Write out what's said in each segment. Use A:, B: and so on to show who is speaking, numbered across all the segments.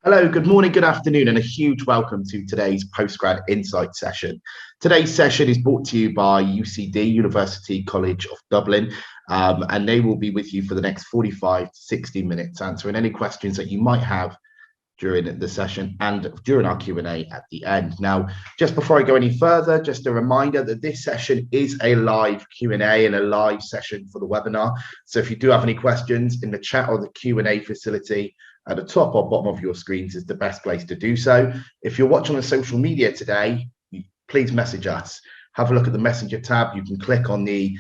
A: Hello, good morning, good afternoon, and a huge welcome to today's Postgrad Insight session. Today's session is brought to you by UCD, University College of Dublin, and they will be with you for the next 45 to 60 minutes, answering any questions that you might have during the session and during our Q&A at the end. Now, just before I go any further, just a reminder that this session is a live Q&A and a live session for the webinar. So if you do have any questions in the chat or the Q&A facility, at the top or bottom of your screens is the best place to do so. If you're watching on social media today, please message us. Have a look at the messenger tab. You can click on the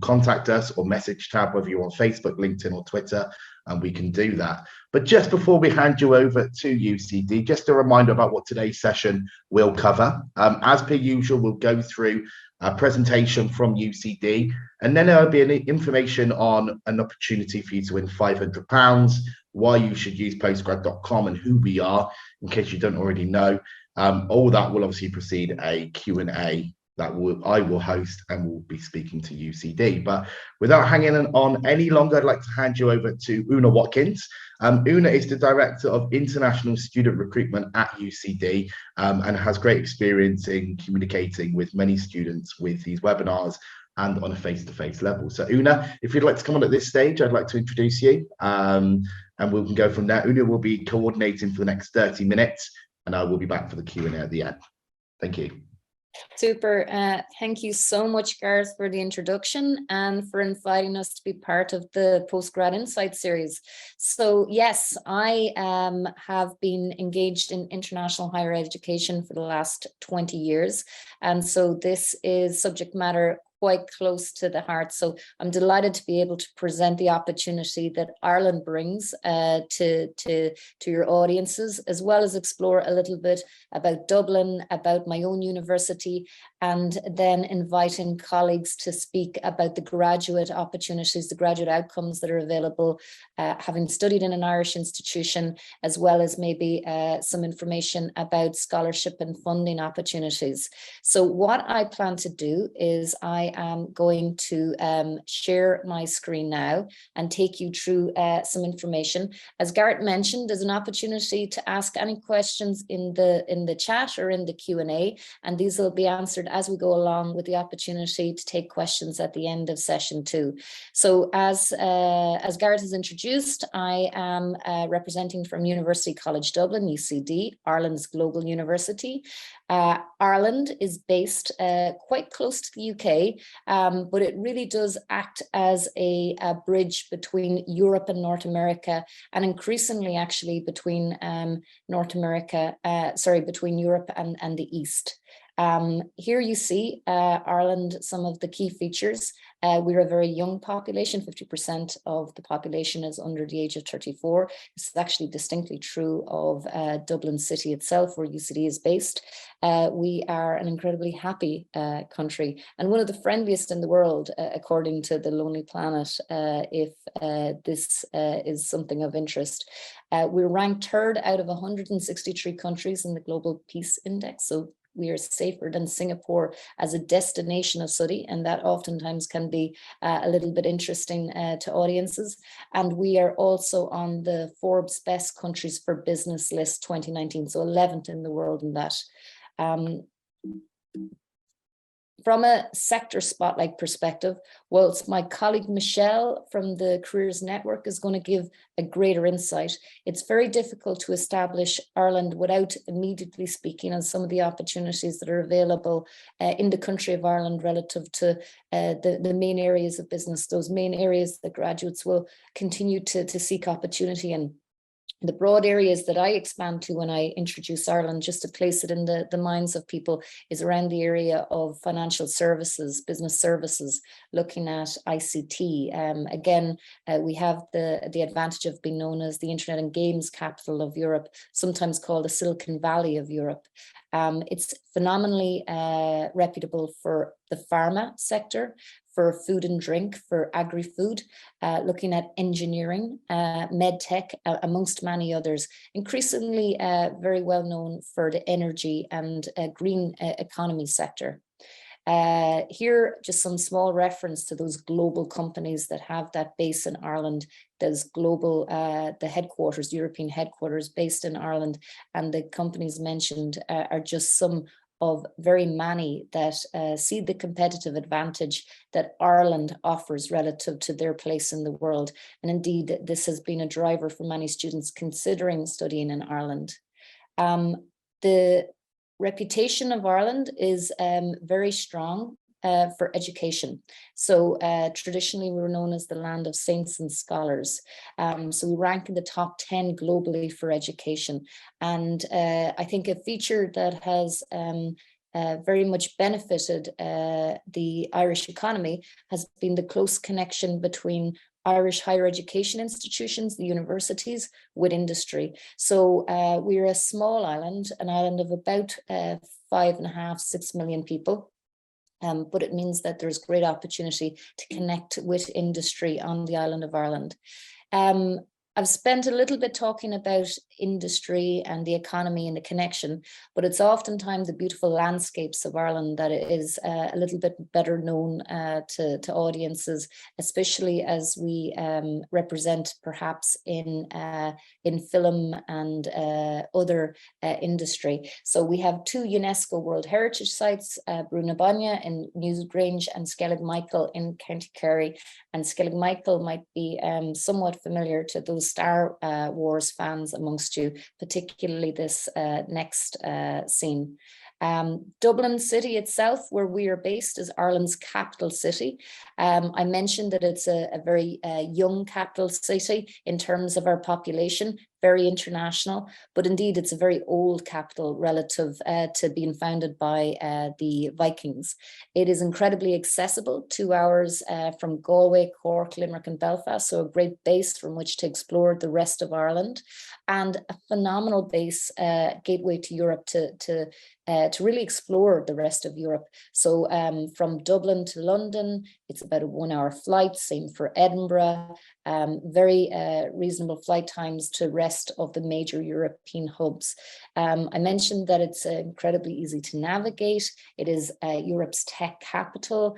A: contact us or message tab, whether you're on Facebook, LinkedIn or Twitter, and we can do that. But just before we hand you over to UCD, just a reminder about what today's session will cover. As per usual, we'll go through a presentation from UCD, and then there'll be any information on an opportunity for you to win £500, why you should use postgrad.com and who we are, in case you don't already know. All that will obviously precede a Q&A that I will host and will be speaking to UCD. But without hanging on any longer, I'd like to hand you over to Una Watkins. Una is the Director of International Student Recruitment at UCD and has great experience in communicating with many students with these webinars and on a face-to-face level. So Una, if you'd like to come on at this stage, I'd like to introduce you and we can go from there. Una will be coordinating for the next 30 minutes and I will be back for the Q&A at the end. Thank you.
B: Super. Thank you so much, Gareth, for the introduction and for inviting us to be part of the Postgrad Insight series. So yes, I have been engaged in international higher education for the last 20 years. And so this is subject matter quite close to the heart. So I'm delighted to be able to present the opportunity that Ireland brings to your audiences, as well as explore a little bit about Dublin, about my own university, and then inviting colleagues to speak about the graduate opportunities, the graduate outcomes that are available, having studied in an Irish institution, as well as maybe some information about scholarship and funding opportunities. So what I plan to do is I am going to share my screen now and take you through some information. As Garrett mentioned, there's an opportunity to ask any questions in the chat or in the Q&A, and these will be answered as we go along, with the opportunity to take questions at the end of session 2. So as Garrett has introduced, I am representing from University College Dublin, UCD, Ireland's global university. Ireland is based quite close to the UK, but it really does act as a bridge between Europe and North America, and increasingly actually between between Europe and the East. Here you see Ireland, some of the key features. We're a very young population. 50% of the population is under the age of 34. This is actually distinctly true of Dublin city itself, where UCD is based. We are an incredibly happy country and one of the friendliest in the world, according to the Lonely Planet, if this is something of interest. We're ranked 3rd out of 163 countries in the Global Peace Index. So we are safer than Singapore as a destination of study, and that oftentimes can be a little bit interesting to audiences. And we are also on the Forbes Best Countries for Business list 2019, so 11th in the world in that. From a sector spotlight perspective, whilst my colleague Michelle from the Careers Network is going to give a greater insight, it's very difficult to establish Ireland without immediately speaking on some of the opportunities that are available in the country of Ireland relative to the main areas of business, those main areas that graduates will continue to seek opportunity in. The broad areas that I expand to when I introduce Ireland, just to place it in the minds of people, is around the area of financial services, business services, looking at ICT. Again, we have the advantage of being known as the Internet and Games capital of Europe, sometimes called the Silicon Valley of Europe. It's phenomenally reputable for the pharma sector, for food and drink, for agri-food, looking at engineering, med tech, amongst many others. Increasingly very well known for the energy and green economy sector. Here, just some small reference to those global companies that have that base in Ireland. There's global, the headquarters, European headquarters based in Ireland, and the companies mentioned are just some of very many that see the competitive advantage that Ireland offers relative to their place in the world. And indeed, this has been a driver for many students considering studying in Ireland. The reputation of Ireland is very strong for education. So traditionally we were known as the land of saints and scholars. So we rank in the top 10 globally for education. And I think a feature that has very much benefited the Irish economy has been the close connection between Irish higher education institutions, the universities, with industry. So we're a small island, an island of about 5.5, 6 million people. But it means that there's great opportunity to connect with industry on the island of Ireland. I've spent a little bit talking about industry and the economy and the connection, but it's oftentimes the beautiful landscapes of Ireland that is a little bit better known to audiences, especially as we represent perhaps in film and other industry. So we have 2 UNESCO World Heritage Sites, Brunabanya in Newgrange and Skellig Michael in County Kerry. And Skellig Michael might be somewhat familiar to those Star Wars fans amongst you, particularly this next scene. Dublin city itself, where we are based, is Ireland's capital city. I mentioned that it's a very young capital city in terms of our population, very international, but indeed it's a very old capital relative to being founded by the Vikings. It is incredibly accessible, 2 hours from Galway, Cork, Limerick and Belfast, so a great base from which to explore the rest of Ireland, and a phenomenal base, gateway to Europe to really explore the rest of Europe. So from Dublin to London, it's about a 1-hour flight, same for Edinburgh, very reasonable flight times to rest of the major European hubs. I mentioned that it's incredibly easy to navigate. It is Europe's tech capital.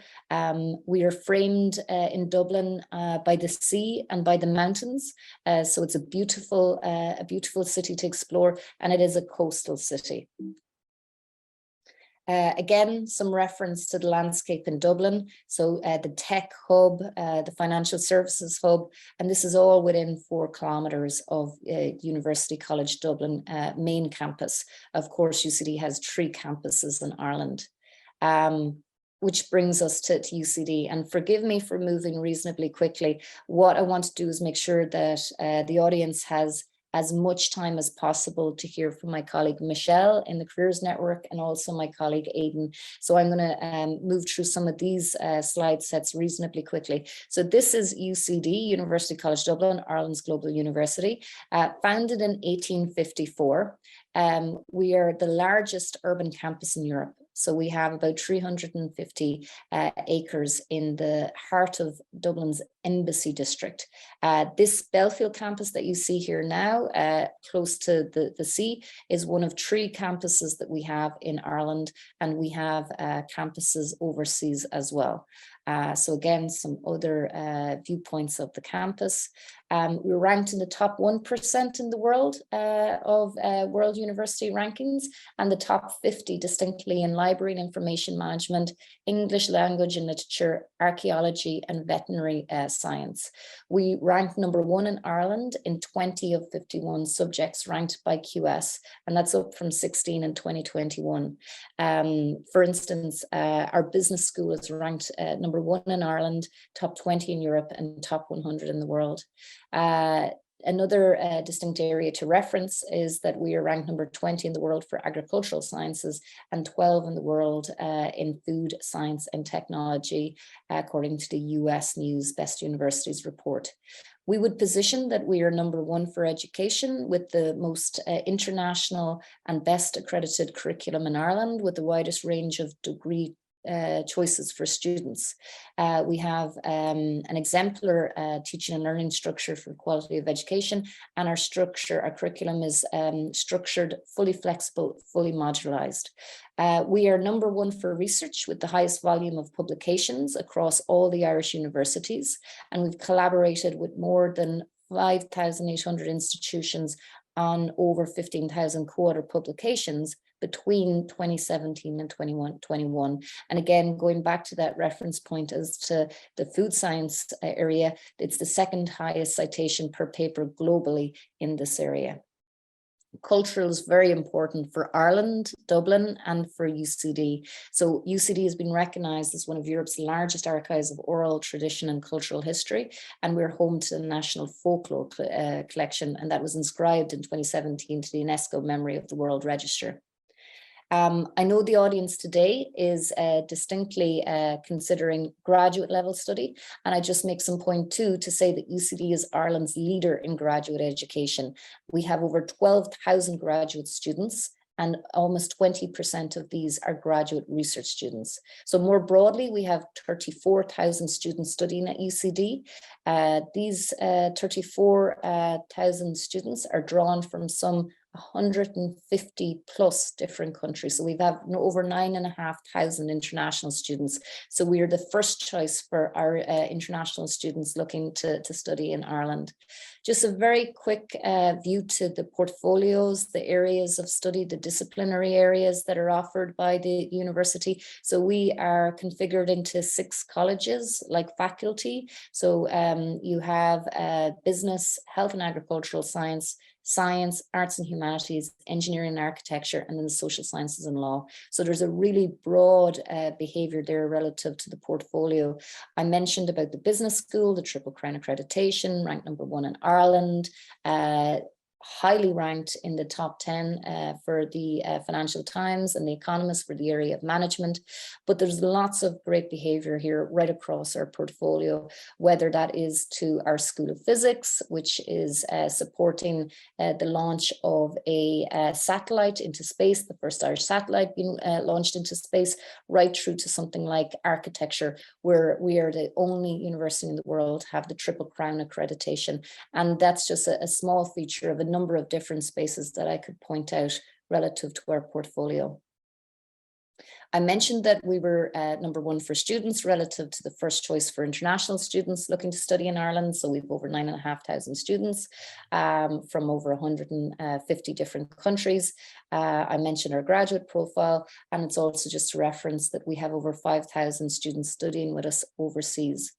B: We are framed in Dublin by the sea and by the mountains. So it's a beautiful city to explore, and it is a coastal city. Again, some reference to the landscape in Dublin. So the tech hub, the financial services hub, and this is all within 4 kilometres of University College Dublin main campus. Of course, UCD has 3 campuses in Ireland. Which brings us to UCD. And forgive me for moving reasonably quickly. What I want to do is make sure that the audience has as much time as possible to hear from my colleague Michelle in the Careers Network and also my colleague Aidan. So I'm going to move through some of these slide sets reasonably quickly. So this is UCD, University College Dublin, Ireland's global university, founded in 1854. We are the largest urban campus in Europe. So we have about 350 acres in the heart of Dublin's Embassy district. This Belfield campus that you see here now, close to the sea, is one of 3 campuses that we have in Ireland, and we have campuses overseas as well. So again, some other viewpoints of the campus. We're ranked in the top 1% in the world of world university rankings, and the top 50 distinctly in library and information management, English language and literature, archaeology and veterinary science. We ranked number 1 in Ireland in 20 of 51 subjects ranked by QS, and that's up from 16 in 2021. For instance, our business school is ranked number 1 in Ireland, top 20 in Europe and top 100 in the world. Another distinct area to reference is that we are ranked number 20 in the world for agricultural sciences and 12 in the world in food science and technology, according to the US News Best Universities report. We would position that we are number 1 for education with the most international and best accredited curriculum in Ireland, with the widest range of degree choices for students. We have an exemplar teaching and learning structure for quality of education, and our curriculum is structured, fully flexible, fully modularized. We are number one for research with the highest volume of publications across all the Irish universities, and we've collaborated with more than 5,800 institutions on over 15,000 co-author publications between 2017 and 2021. And again, going back to that reference point as to the food science area, it's the second highest citation per paper globally in this area. Cultural is very important for Ireland, Dublin, and for UCD. So UCD has been recognised as one of Europe's largest archives of oral tradition and cultural history, and we're home to the National Folklore Collection, and that was inscribed in 2017 to the UNESCO Memory of the World Register. I know the audience today is distinctly considering graduate level study, and I just make some point too to say that UCD is Ireland's leader in graduate education. We have over 12,000 graduate students, and almost 20% of these are graduate research students. So more broadly, we have 34,000 students studying at UCD. These 34,000 students are drawn from some 150 plus different countries. So we have over 9,500 international students. So we are the first choice for our international students looking to study in Ireland. Just a very quick view to the portfolios, the areas of study, the disciplinary areas that are offered by the university. So we are configured into 6 colleges like faculty. So you have business, health and agricultural science, arts and humanities, engineering and architecture, and then the social sciences and law. So there's a really broad behavior there relative to the portfolio. I mentioned about the business school, the Triple Crown accreditation, ranked number 1 in Ireland, highly ranked in the top 10 for the Financial Times and the Economist for the area of management. But there's lots of great behavior here right across our portfolio, whether that is to our School of Physics, which is supporting the launch of a satellite into space, the first Irish satellite being launched into space, right through to something like architecture, where we are the only university in the world to have the Triple Crown accreditation. And that's just a small feature of a number of different spaces that I could point out relative to our portfolio. I mentioned that we were number 1 for students relative to the first choice for international students looking to study in Ireland. So we've over 9,500 students from over 150 different countries. I mentioned our graduate profile, and it's also just a reference that we have over 5,000 students studying with us overseas.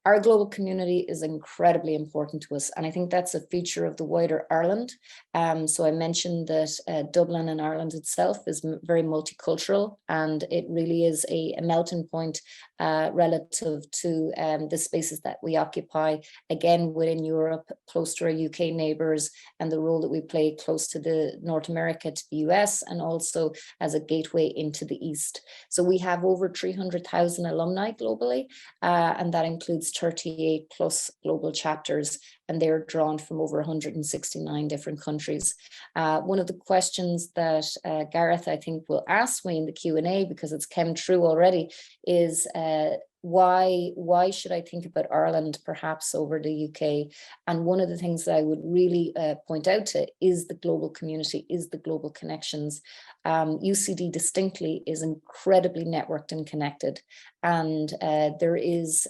B: Our global community is incredibly important to us, and I think that's a feature of the wider Ireland. So I mentioned that Dublin and Ireland itself is very multicultural, and it really is a melting point relative to the spaces that we occupy, again, within Europe, close to our UK neighbours, and the role that we play close to the North America, to the US, and also as a gateway into the East. So we have over 300,000 alumni globally, and that includes 38 plus global chapters, and they're drawn from over 169 different countries. One of the questions that Gareth, I think, will ask me in the Q&A, because it's come true already, is why should I think about Ireland perhaps over the UK? And one of the things that I would really point out to is the global community, is the global connections. UCD distinctly is incredibly networked and connected, and there is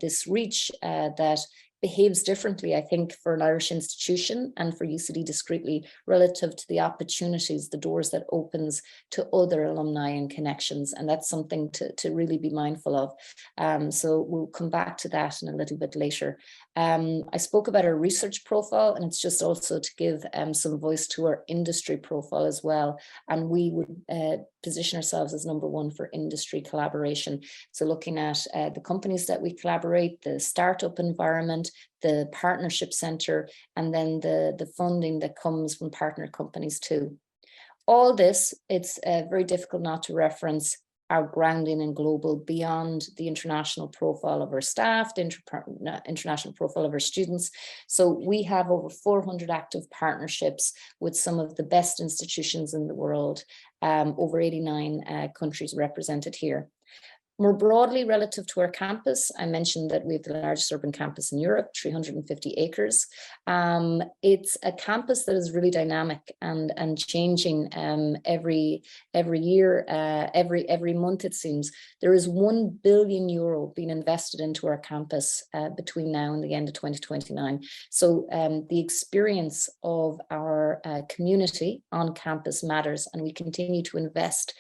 B: this reach that behaves differently, I think, for an Irish institution and for UCD discreetly relative to the opportunities, the doors that opens to other alumni and connections. And that's something to really be mindful of. So we'll come back to that in a little bit later. I spoke about our research profile, and it's just also to give some voice to our industry profile as well. And we would position ourselves as number 1 for industry collaboration. So looking at the companies that we collaborate, the startup environment, the partnership center, and then the funding that comes from partner companies too. All this, it's very difficult not to reference our grounding in global beyond the international profile of our staff, the international profile of our students. So we have over 400 active partnerships with some of the best institutions in the world, over 89 countries represented here. More broadly, relative to our campus, I mentioned that we have the largest urban campus in Europe, 350 acres. It's a campus that is really dynamic and changing every year, every month, it seems. There is €1 billion being invested into our campus between now and the end of 2029. So the experience of our community on campus matters, and we continue to invest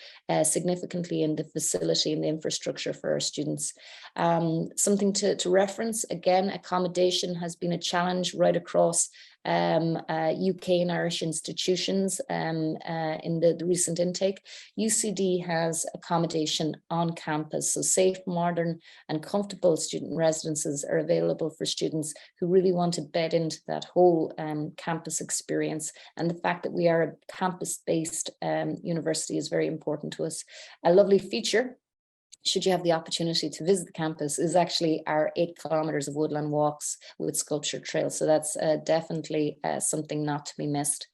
B: significantly in the facility and the infrastructure for our students. Something to reference, again, accommodation has been a challenge right across UK and Irish institutions in the recent intake. UCD has accommodation on campus, so safe, modern and comfortable student residences are available for students who really want to bed into that whole campus experience. And the fact that we are a campus-based university is very important to us. A lovely feature, should you have the opportunity to visit the campus, is actually our 8 kilometers of woodland walks with sculpture trails. So that's definitely something not to be missed.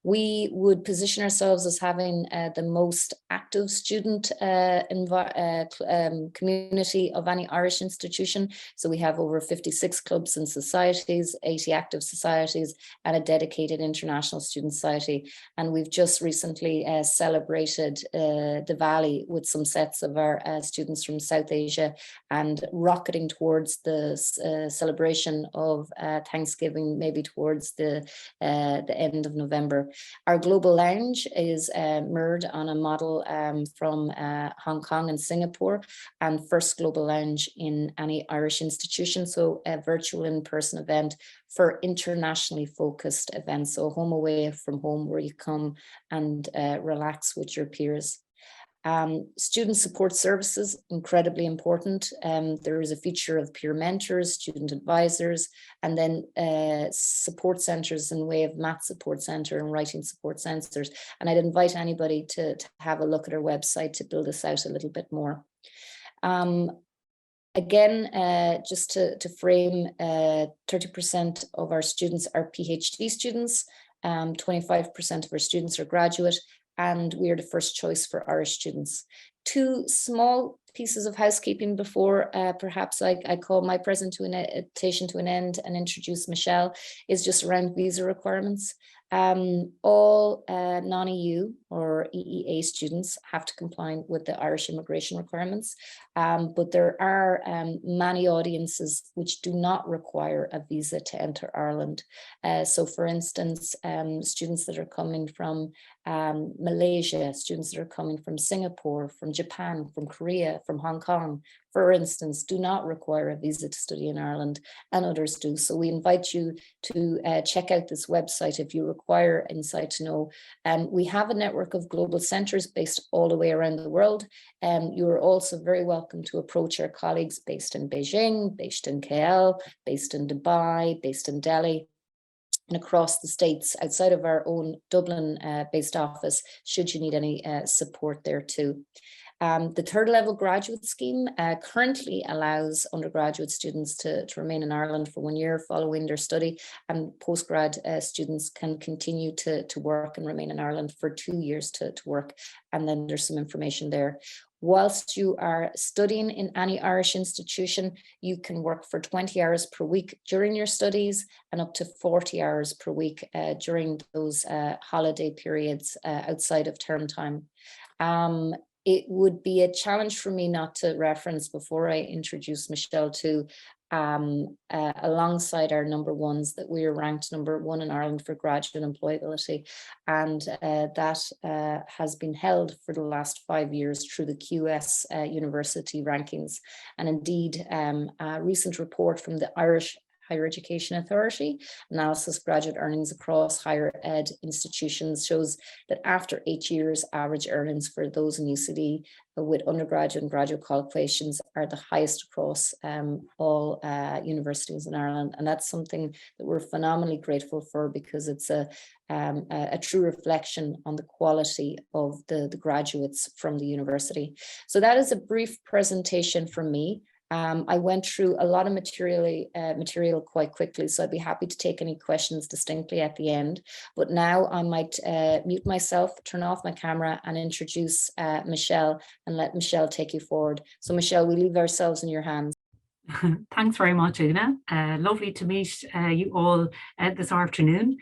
B: We would position ourselves as having the most active student community of any Irish institution. So we have over 56 clubs and societies, 80 active societies, and a dedicated international student society. And we've just recently celebrated Diwali with some sets of our students from South Asia, and rocketing towards the celebration of Thanksgiving, maybe towards the end of November. Our global lounge is mirrored on a model from Hong Kong and Singapore, and first global lounge in any Irish institution. So a virtual in-person event for internationally focused events. So home away from home, where you come and relax with your peers. Student support services, incredibly important. There is a feature of peer mentors, student advisors, and then support centres in the way of math support centre and writing support centres. And I'd invite anybody to have a look at our website to build this out a little bit more. Again, just to frame, 30% of our students are PhD students, 25% of our students are graduate, and we are the first choice for Irish students. 2 small pieces of housekeeping before perhaps I call my presentation to an end and introduce Michelle, is just around visa requirements. All non-EU or EEA students have to comply with the Irish immigration requirements, but there are many audiences which do not require a visa to enter Ireland. So for instance, students that are coming from Malaysia, students that are coming from Singapore, from Japan, from Korea, from Hong Kong, for instance, do not require a visa to study in Ireland, and others do. So we invite you to check out this website if you require insight to know. We have a network of global centres based all the way around the world. You are also very welcome to approach our colleagues based in Beijing, based in KL, based in Dubai, based in Delhi, and across the States outside of our own Dublin based office, should you need any support there too. The 3rd level graduate scheme currently allows undergraduate students to remain in Ireland for 1 year following their study, and postgrad students can continue to work and remain in Ireland for 2 years to work. And then there's some information there. Whilst you are studying in any Irish institution, you can work for 20 hours per week during your studies and up to 40 hours per week during those holiday periods outside of term time. It would be a challenge for me not to reference, before I introduce Michelle, to alongside our number ones, that we are ranked number 1 in Ireland for graduate employability, and that has been held for the last 5 years through the QS university rankings. And indeed, a recent report from the Irish Higher Education Authority, analysis of graduate earnings across higher ed institutions, shows that after 8 years, average earnings for those in UCD with undergraduate and graduate qualifications are the highest across all universities in Ireland. And that's something that we're phenomenally grateful for, because it's a true reflection on the quality of the graduates from the university. So that is a brief presentation from me. I went through a lot of material quite quickly, so I'd be happy to take any questions distinctly at the end. But now I might mute myself, turn off my camera, and introduce Michelle, and let Michelle take you forward. So Michelle, we leave ourselves in your hands.
C: Thanks very much, Una. Lovely to meet you all this afternoon.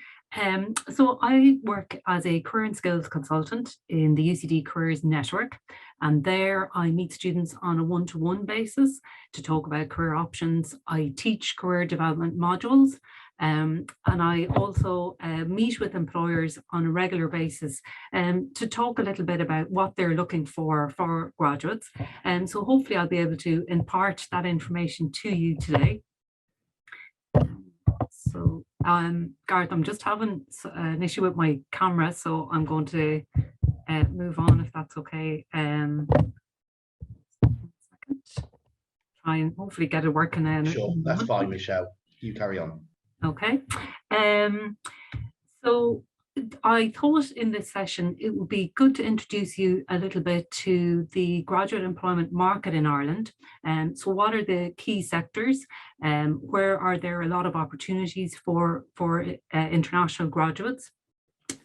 C: So I work as a career and skills consultant in the UCD Careers Network, and there I meet students on a one-to-one basis to talk about career options. I teach career development modules, and I also meet with employers on a regular basis to talk a little bit about what they're looking for graduates. And so hopefully I'll be able to impart that information to you today. So Gareth, I'm just having an issue with my camera, so I'm going to move on if that's okay. One second. Try and hopefully get it working.
A: Sure, that's fine, Michelle. You carry on.
C: Okay. So I thought in this session it would be good to introduce you a little bit to the graduate employment market in Ireland. So what are the key sectors? Where are there a lot of opportunities for international graduates?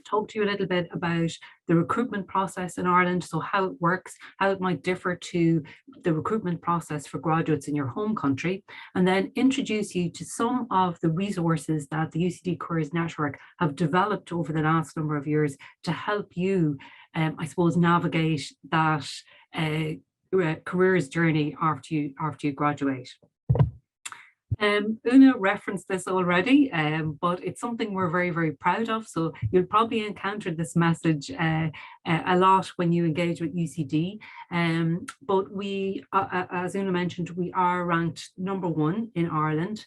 C: Talk to you a little bit about the recruitment process in Ireland, so how it works, how it might differ to the recruitment process for graduates in your home country, and then introduce you to some of the resources that the UCD Careers Network have developed over the last number of years to help you, I suppose, navigate that careers journey after you graduate. Una referenced this already, but it's something we're very, very proud of. So you'll probably encounter this message a lot when you engage with UCD. But we, as Una mentioned, we are ranked #1 in Ireland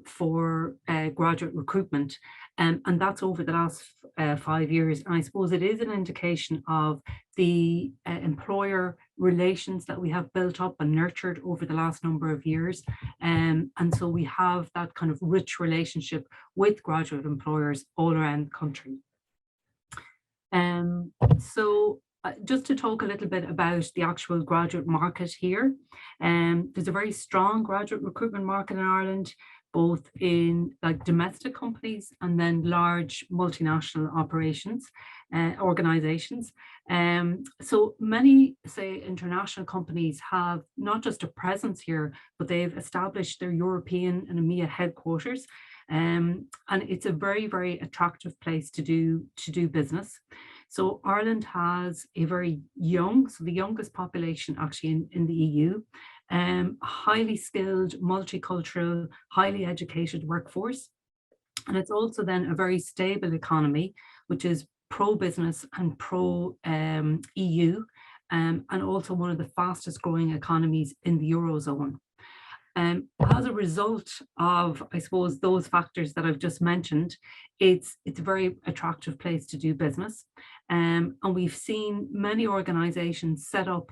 C: for graduate recruitment. And that's over the last 5 years. And I suppose it is an indication of the employer relations that we have built up and nurtured over the last number of years. And so we have that kind of rich relationship with graduate employers all around the country. So just to talk a little bit about the actual graduate market here, there's a very strong graduate recruitment market in Ireland, both in like domestic companies and then large multinational operations, organizations. So many, say, international companies have not just a presence here, but they've established their European and EMEA headquarters. And it's a very, very attractive place to do business. So Ireland has a very young, so the youngest population actually in the EU, highly skilled, multicultural, highly educated workforce. And it's also then a very stable economy, which is pro-business and pro-EU, and also one of the fastest growing economies in the Eurozone. As a result of, I suppose, those factors that I've just mentioned, it's a very attractive place to do business. And we've seen many organizations set up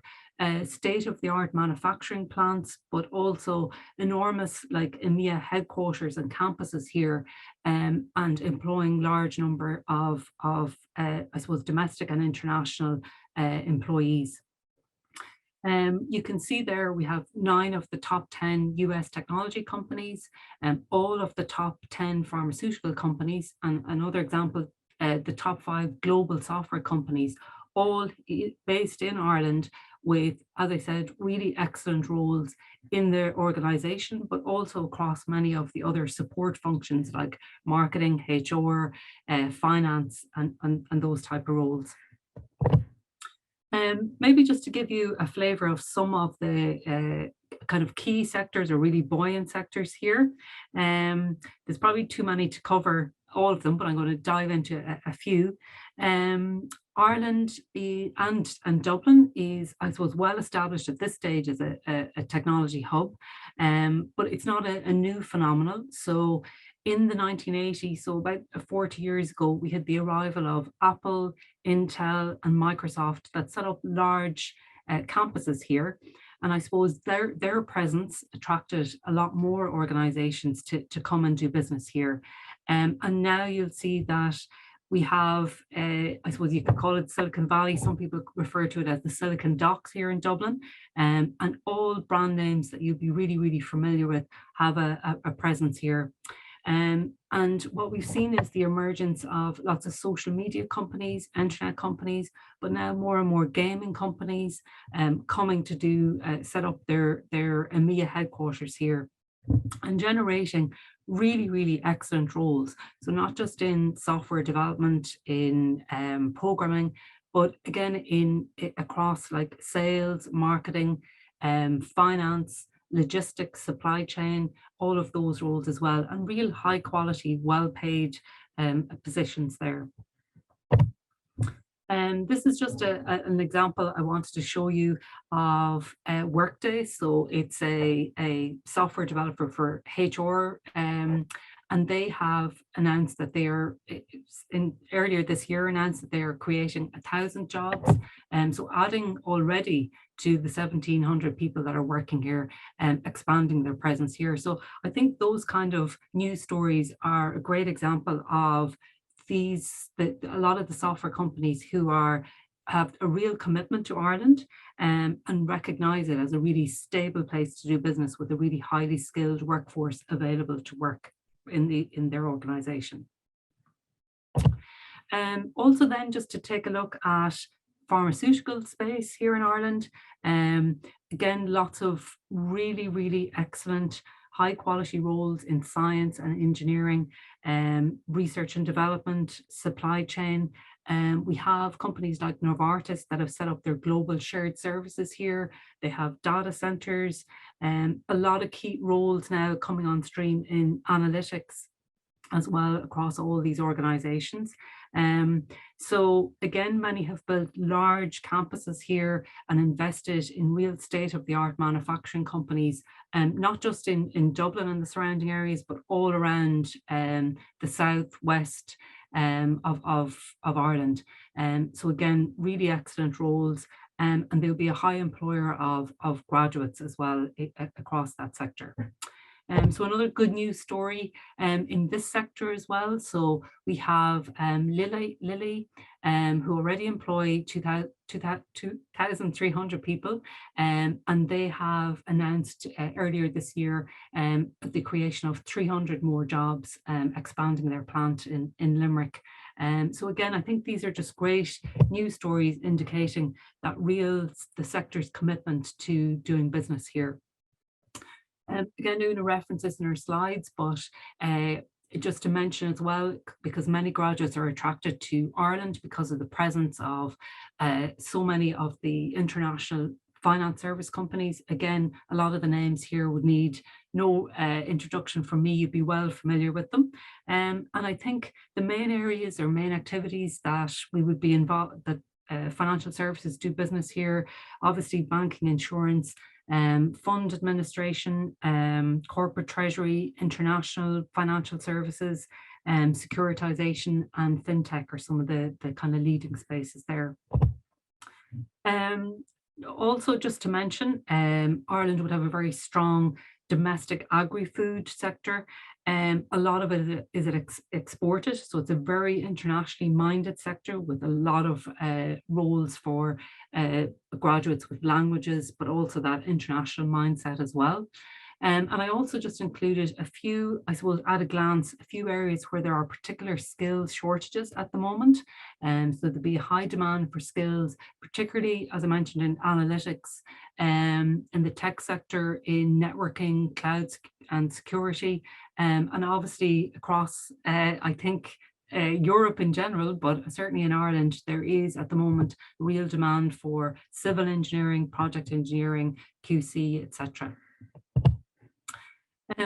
C: state-of-the-art manufacturing plants, but also enormous like EMEA headquarters and campuses here, and employing large number of I suppose, domestic and international employees. You can see there we have 9 of the top 10 US technology companies and all of the top 10 pharmaceutical companies, and another example, the top 5 global software companies, all based in Ireland with, as I said, really excellent roles in their organization, but also across many of the other support functions like marketing, HR, finance, and those type of roles. Maybe just to give you a flavor of some of the kind of key sectors or really buoyant sectors here. There's probably too many to cover all of them, but I'm going to dive into a few. Ireland and Dublin is, I suppose, well established at this stage as a technology hub, but it's not a new phenomenon. So in the 1980s, so about 40 years ago, we had the arrival of Apple, Intel, and Microsoft that set up large campuses here. And I suppose their presence attracted a lot more organizations to come and do business here. And now you'll see that We have, I suppose you could call it Silicon Valley. Some people refer to it as the Silicon Docks here in Dublin. And all brand names that you'd be really, really familiar with have a presence here. And what we've seen is the emergence of lots of social media companies, internet companies, but now more and more gaming companies coming to do set up their EMEA headquarters here, and generating really, really excellent roles. So not just in software development, in programming, but again across like sales, marketing, finance, logistics, supply chain, all of those roles as well, and real high quality, well paid positions there. And this is just an example I wanted to show you of Workday. So it's a software developer for HR, and they have announced that they are earlier this year announced that they are creating 1,000 jobs. So adding already to the 1,700 people that are working here and expanding their presence here. So I think those kind of news stories are a great example of a lot of the software companies who have a real commitment to Ireland and recognize it as a really stable place to do business with a really highly skilled workforce available to work in their organization. Also then, just to take a look at pharmaceutical space here in Ireland, again, lots of really, really excellent high quality roles in science and engineering, research and development, supply chain. We have companies like Novartis that have set up their global shared services here. They have data centers, a lot of key roles now coming on stream in analytics as well across all these organizations. So again, many have built large campuses here and invested in real state-of-the-art manufacturing companies, not just in Dublin and the surrounding areas, but all around the southwest of Ireland. So again, really excellent roles, and there'll be a high employer of graduates as well across that sector. So another good news story in this sector as well. So we have Lilly, who already employ 2,300 people, and they have announced earlier this year the creation of 300 more jobs, expanding their plant in Limerick. So again, I think these are just great news stories indicating that the sector's commitment to doing business here. Again, Una references in her slides, but just to mention as well, because many graduates are attracted to Ireland because of the presence of so many of the international finance service companies. Again, a lot of the names here would need no introduction from me. You'd be well familiar with them. And I think the main areas or main activities that we would be involved, that financial services do business here, obviously banking, insurance, fund administration, corporate treasury, international financial services, securitization and fintech are some of the kind of leading spaces there. Also, just to mention, Ireland would have a very strong domestic agri-food sector. A lot of it is exported, so it's a very internationally minded sector with a lot of roles for graduates with languages, but also that international mindset as well. And I also just included a few, I suppose, at a glance, a few areas where there are particular skills shortages at the moment. So there'll be a high demand for skills, particularly, as I mentioned, in analytics, in the tech sector, in networking, cloud and security, and obviously across, I think, Europe in general, but certainly in Ireland, there is at the moment real demand for civil engineering, project engineering, QC, etc.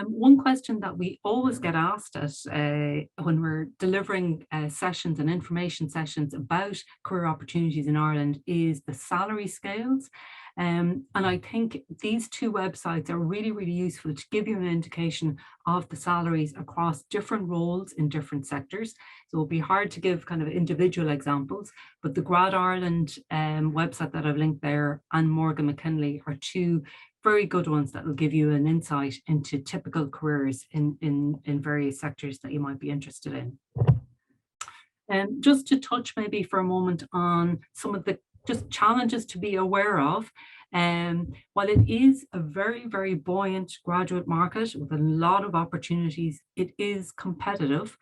C: One question that we always get asked when we're delivering sessions and information sessions about career opportunities in Ireland is the salary scales. And I think these two websites are really, really useful to give you an indication of the salaries across different roles in different sectors. So it'll be hard to give kind of individual examples, but the Grad Ireland website that I've linked there and Morgan McKinley are two very good ones that will give you an insight into typical careers in various sectors that you might be interested in. Just to touch maybe for a moment on some of the just challenges to be aware of. While it is a very, very buoyant graduate market with a lot of opportunities, it is competitive,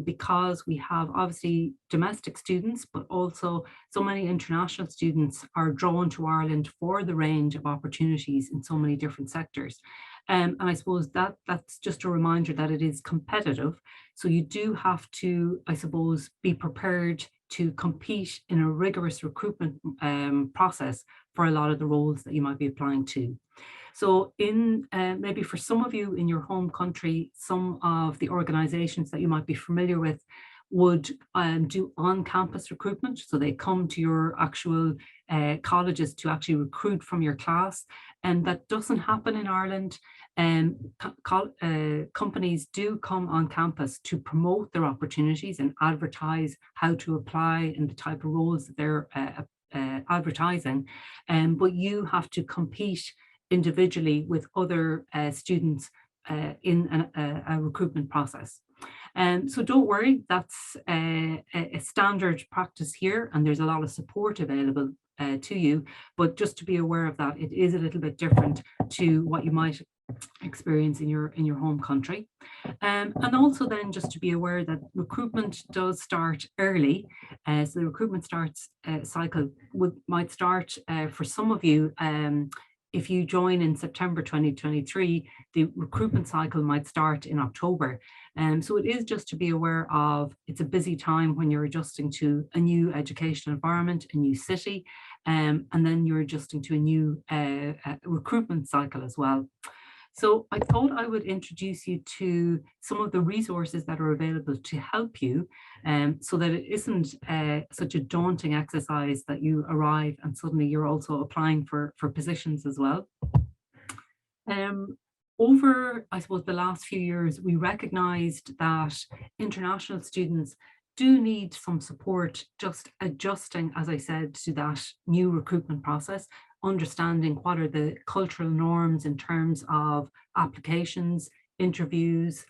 C: because we have obviously domestic students, but also so many international students are drawn to Ireland for the range of opportunities in so many different sectors. And I suppose that's just a reminder that it is competitive. So you do have to, I suppose, be prepared to compete in a rigorous recruitment process for a lot of the roles that you might be applying to. So in maybe for some of you in your home country, some of the organizations that you might be familiar with would do on-campus recruitment. So they come to your actual colleges to actually recruit from your class. And that doesn't happen in Ireland. Companies do come on campus to promote their opportunities and advertise how to apply and the type of roles that they're advertising. But you have to compete individually with other students in a recruitment process. So don't worry, that's a standard practice here, and there's a lot of support available to you. But just to be aware of that, it is a little bit different to what you might experience in your home country. And also then just to be aware that recruitment does start early. So the recruitment cycle might start for some of you. If you join in September 2023, the recruitment cycle might start in October. So it is just to be aware of, it's a busy time when you're adjusting to a new educational environment, a new city, and then you're adjusting to a new recruitment cycle as well. So I thought I would introduce you to some of the resources that are available to help you, so that it isn't such a daunting exercise that you arrive and suddenly you're also applying for positions as well. Over, I suppose, the last few years, we recognized that international students do need some support just adjusting, as I said, to that new recruitment process, understanding what are the cultural norms in terms of applications, interviews,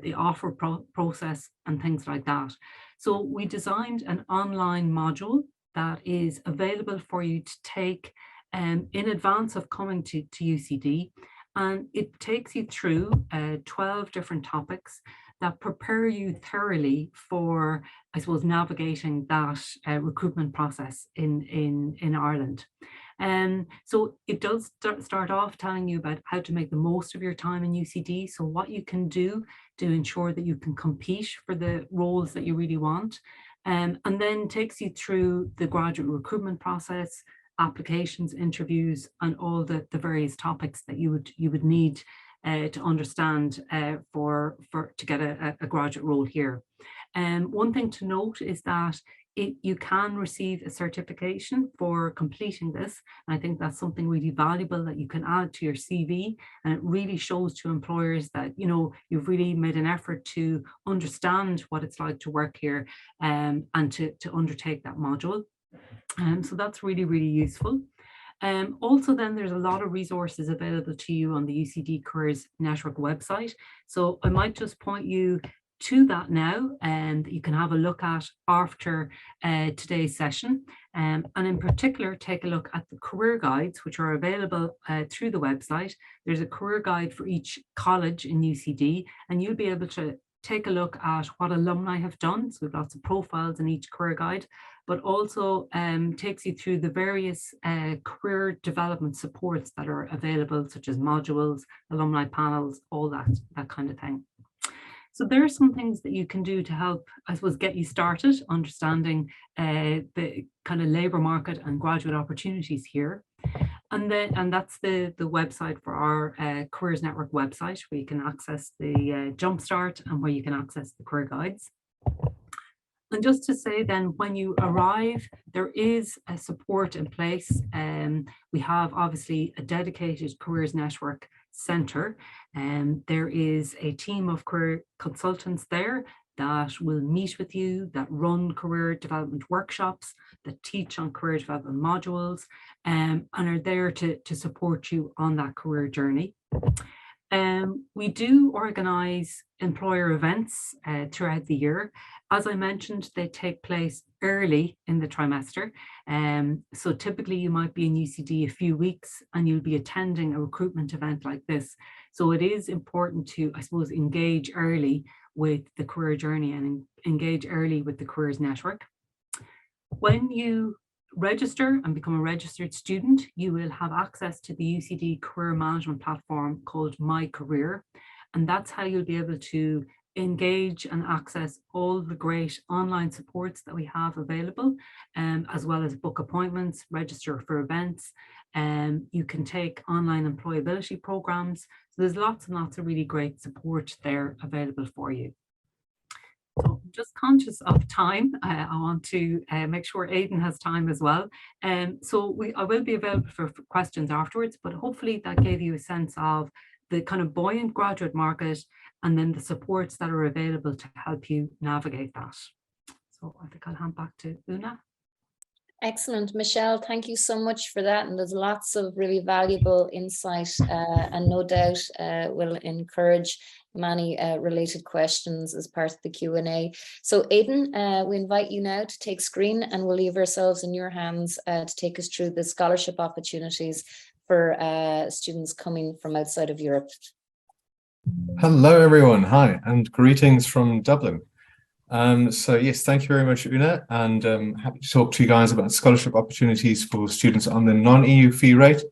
C: the offer process and things like that. So we designed an online module that is available for you to take in advance of coming to UCD. And it takes you through 12 different topics that prepare you thoroughly for, I suppose, navigating that recruitment process in Ireland. So it does start off telling you about how to make the most of your time in UCD. So what you can do to ensure that you can compete for the roles that you really want. And then takes you through the graduate recruitment process, applications, interviews, and all the various topics that you would need to understand to get a graduate role here. One thing to note is that you can receive a certification for completing this. And I think that's something really valuable that you can add to your CV, and it really shows to employers that you've really made an effort to understand what it's like to work here, and to undertake that module. So that's really, really useful. Also then there's a lot of resources available to you on the UCD Careers Network website. So I might just point you to that now, and you can have a look at after today's session. And in particular, take a look at the career guides, which are available through the website. There's a career guide for each college in UCD, and you'll be able to take a look at what alumni have done. So we've lots of profiles in each career guide, but also takes you through the various career development supports that are available, such as modules, alumni panels, all that kind of thing. So there are some things that you can do to help, I suppose, get you started understanding the kind of labour market and graduate opportunities here. And that's the website for our Careers Network website, where you can access the Jumpstart and where you can access the career guides. And just to say then, when you arrive, there is a support in place. We have obviously a dedicated Careers Network centre, and there is a team of career consultants there that will meet with you, that run career development workshops, that teach on career development modules, and are there to support you on that career journey. We do organise employer events throughout the year. As I mentioned, they take place early in the trimester. So typically you might be in UCD a few weeks and you'll be attending a recruitment event like this. So it is important to, I suppose, engage early with the career journey and engage early with the careers network. When you register and become a registered student, you will have access to the UCD career management platform called My Career. And that's how you'll be able to engage and access all the great online supports that we have available, as well as book appointments, register for events. You can take online employability programs. So there's lots and lots of really great support there available for you. So just conscious of time, I want to make sure Aidan has time as well. So I will be available for questions afterwards, but hopefully that gave you a sense of the kind of buoyant graduate market and then the supports that are available to help you navigate that. So I think I'll hand back to Una.
B: Excellent, Michelle, thank you so much for that. And there's lots of really valuable insight and no doubt will encourage many related questions as part of the Q&A. So Aidan, we invite you now to take screen and we'll leave ourselves in your hands to take us through the scholarship opportunities for students coming from outside of Europe.
D: Hello everyone, hi, and greetings from Dublin. So yes, thank you very much, Una, and happy to talk to you guys about scholarship opportunities for students on the non-EU fee rate.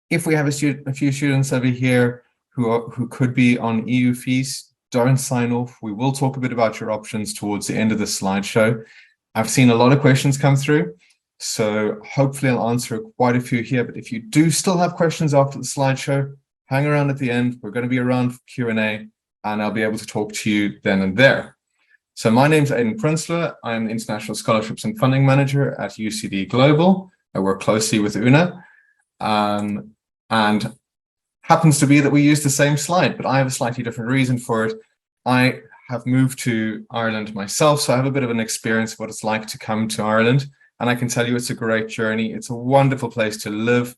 D: If we have a few students over here who could be on EU fees, don't sign off. We will talk a bit about your options towards the end of the slideshow. I've seen a lot of questions come through, so hopefully I'll answer quite a few here, but if you do still have questions after the slideshow, hang around at the end. We're going to be around for Q&A, and I'll be able to talk to you then and there. So my name's Aidan Prinsloo. I'm the International Scholarships and Funding Manager at UCD Global. I work closely with Una, and happens to be that we use the same slide, but I have a slightly different reason for it. I have moved to Ireland myself, so I have a bit of an experience of what it's like to come to Ireland, and I can tell you it's a great journey. It's a wonderful place to live,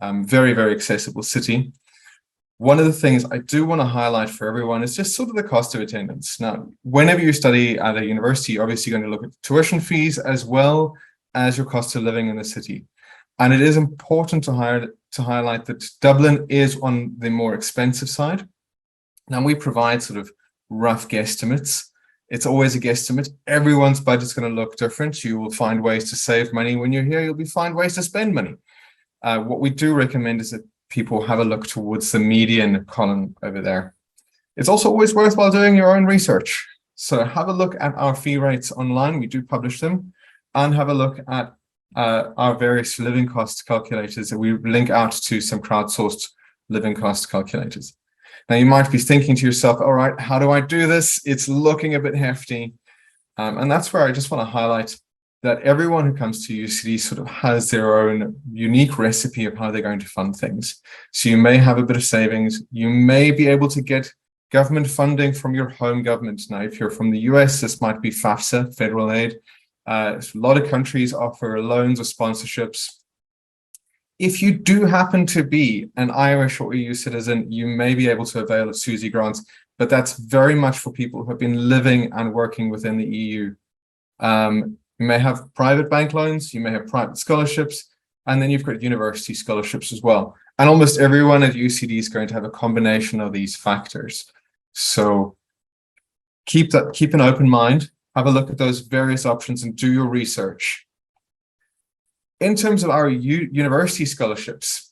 D: very, very accessible city. One of the things I do want to highlight for everyone is just sort of the cost of attendance. Now, whenever you study at a university, you're obviously going to look at tuition fees as well as your cost of living in the city. And it is important to highlight that Dublin is on the more expensive side. Now, we provide sort of rough guesstimates. It's always a guesstimate. Everyone's budget's going to look different. You will find ways to save money. When you're here, you'll find ways to spend money. What we do recommend is that people have a look towards the median column over there. It's also always worthwhile doing your own research. So have a look at our fee rates online. We do publish them, and have a look at our various living cost calculators that we link out to some crowdsourced living cost calculators. Now you might be thinking to yourself, all right, how do I do this? It's looking a bit hefty. And that's where I just want to highlight that everyone who comes to UCD sort of has their own unique recipe of how they're going to fund things. So you may have a bit of savings. You may be able to get government funding from your home government. Now, if you're from the US, this might be FAFSA, federal aid. A lot of countries offer loans or sponsorships. If you do happen to be an Irish or EU citizen, you may be able to avail of SUSI grants, but that's very much for people who have been living and working within the EU. You may have private bank loans, you may have private scholarships, and then you've got university scholarships as well. And almost everyone at UCD is going to have a combination of these factors. So keep an open mind, have a look at those various options and do your research. In terms of our university scholarships,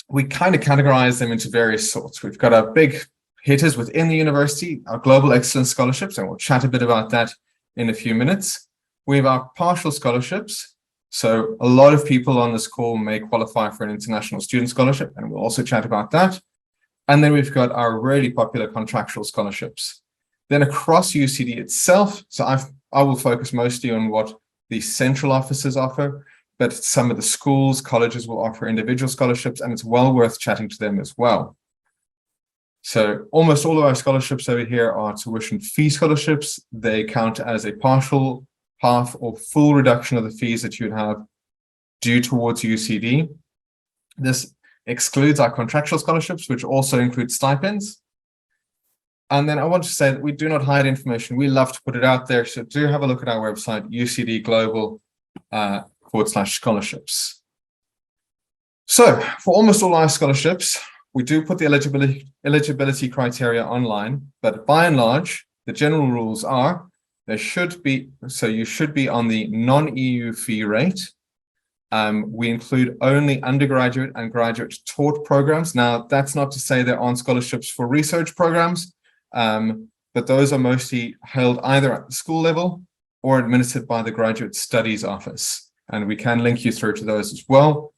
D: we kind of categorize them into various sorts. We've got our big hitters within the university, our Global Excellence Scholarships, and we'll chat a bit about that in a few minutes. We have our partial scholarships. So a lot of people on this call may qualify for an international student scholarship, and we'll also chat about that. And then we've got our really popular contractual scholarships. Then across UCD itself, so I will focus mostly on what the central offices offer, but some of the schools, colleges will offer individual scholarships, and it's well worth chatting to them as well. So almost all of our scholarships over here are tuition fee scholarships. They count as a partial, half, or full reduction of the fees that you'd have due towards UCD. This excludes our contractual scholarships, which also include stipends. And then I want to say that we do not hide information. We love to put it out there. So do have a look at our website, UCD Global /scholarships. So for almost all our scholarships, we do put the eligibility criteria online, but by and large, the general rules are you should be on the non-EU fee rate. We include only undergraduate and graduate taught programs. Now, that's not to say there aren't scholarships for research programs, but those are mostly held either at the school level or administered by the Graduate Studies Office. And we can link you through to those as well.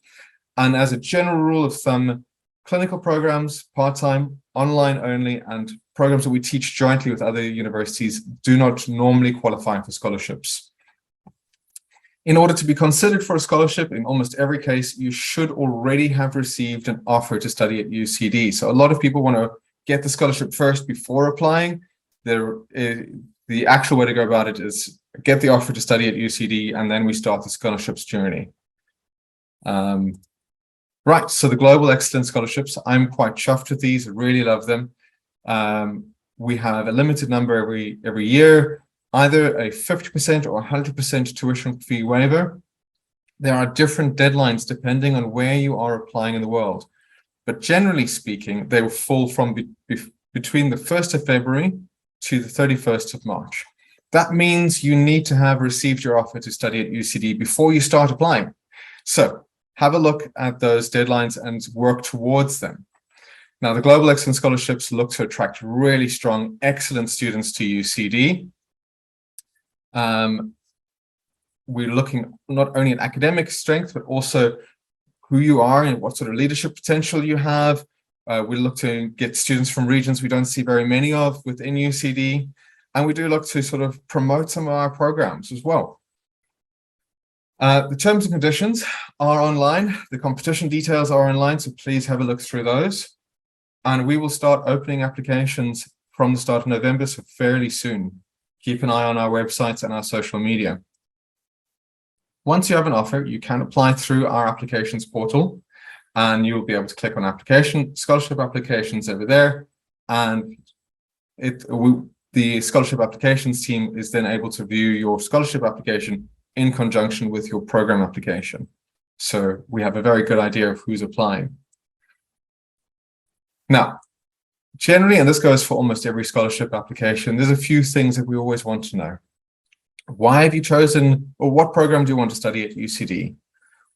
D: And as a general rule of thumb, clinical programs, part-time, online only, and programs that we teach jointly with other universities do not normally qualify for scholarships. In order to be considered for a scholarship, in almost every case, you should already have received an offer to study at UCD. So a lot of people want to get the scholarship first before applying. The actual way to go about it is get the offer to study at UCD, and then we start the scholarships journey. Right, so the Global Excellence Scholarships, I'm quite chuffed with these. I really love them. We have a limited number every year, either a 50% or 100% tuition fee waiver. There are different deadlines depending on where you are applying in the world. But generally speaking, they will fall from between the 1st of February to the 31st of March. That means you need to have received your offer to study at UCD before you start applying. So have a look at those deadlines and work towards them. Now, the Global Excellence Scholarships look to attract really strong, excellent students to UCD. We're looking not only at academic strength, but also who you are and what sort of leadership potential you have. We look to get students from regions we don't see very many of within UCD. And we do look to sort of promote some of our programs as well. The terms and conditions are online. The competition details are online, so please have a look through those. And we will start opening applications from the start of November, so fairly soon. Keep an eye on our websites and our social media. Once you have an offer, you can apply through our applications portal, and you'll be able to click on scholarship applications over there. And the scholarship applications team is then able to view your scholarship application in conjunction with your program application. So we have a very good idea of who's applying. Now, generally, and this goes for almost every scholarship application, there's a few things that we always want to know. Why have you chosen, or what program do you want to study at UCD?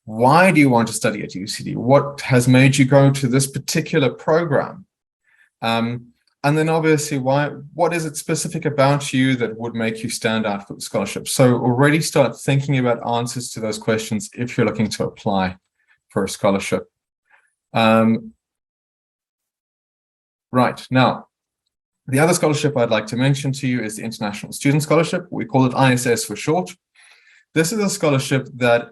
D: Why do you want to study at UCD? What has made you go to this particular program? And then obviously, what is it specific about you that would make you stand out for the scholarship? So already start thinking about answers to those questions if you're looking to apply for a scholarship. Right, now, the other scholarship I'd like to mention to you is the International Student Scholarship. We call it ISS for short. This is a scholarship that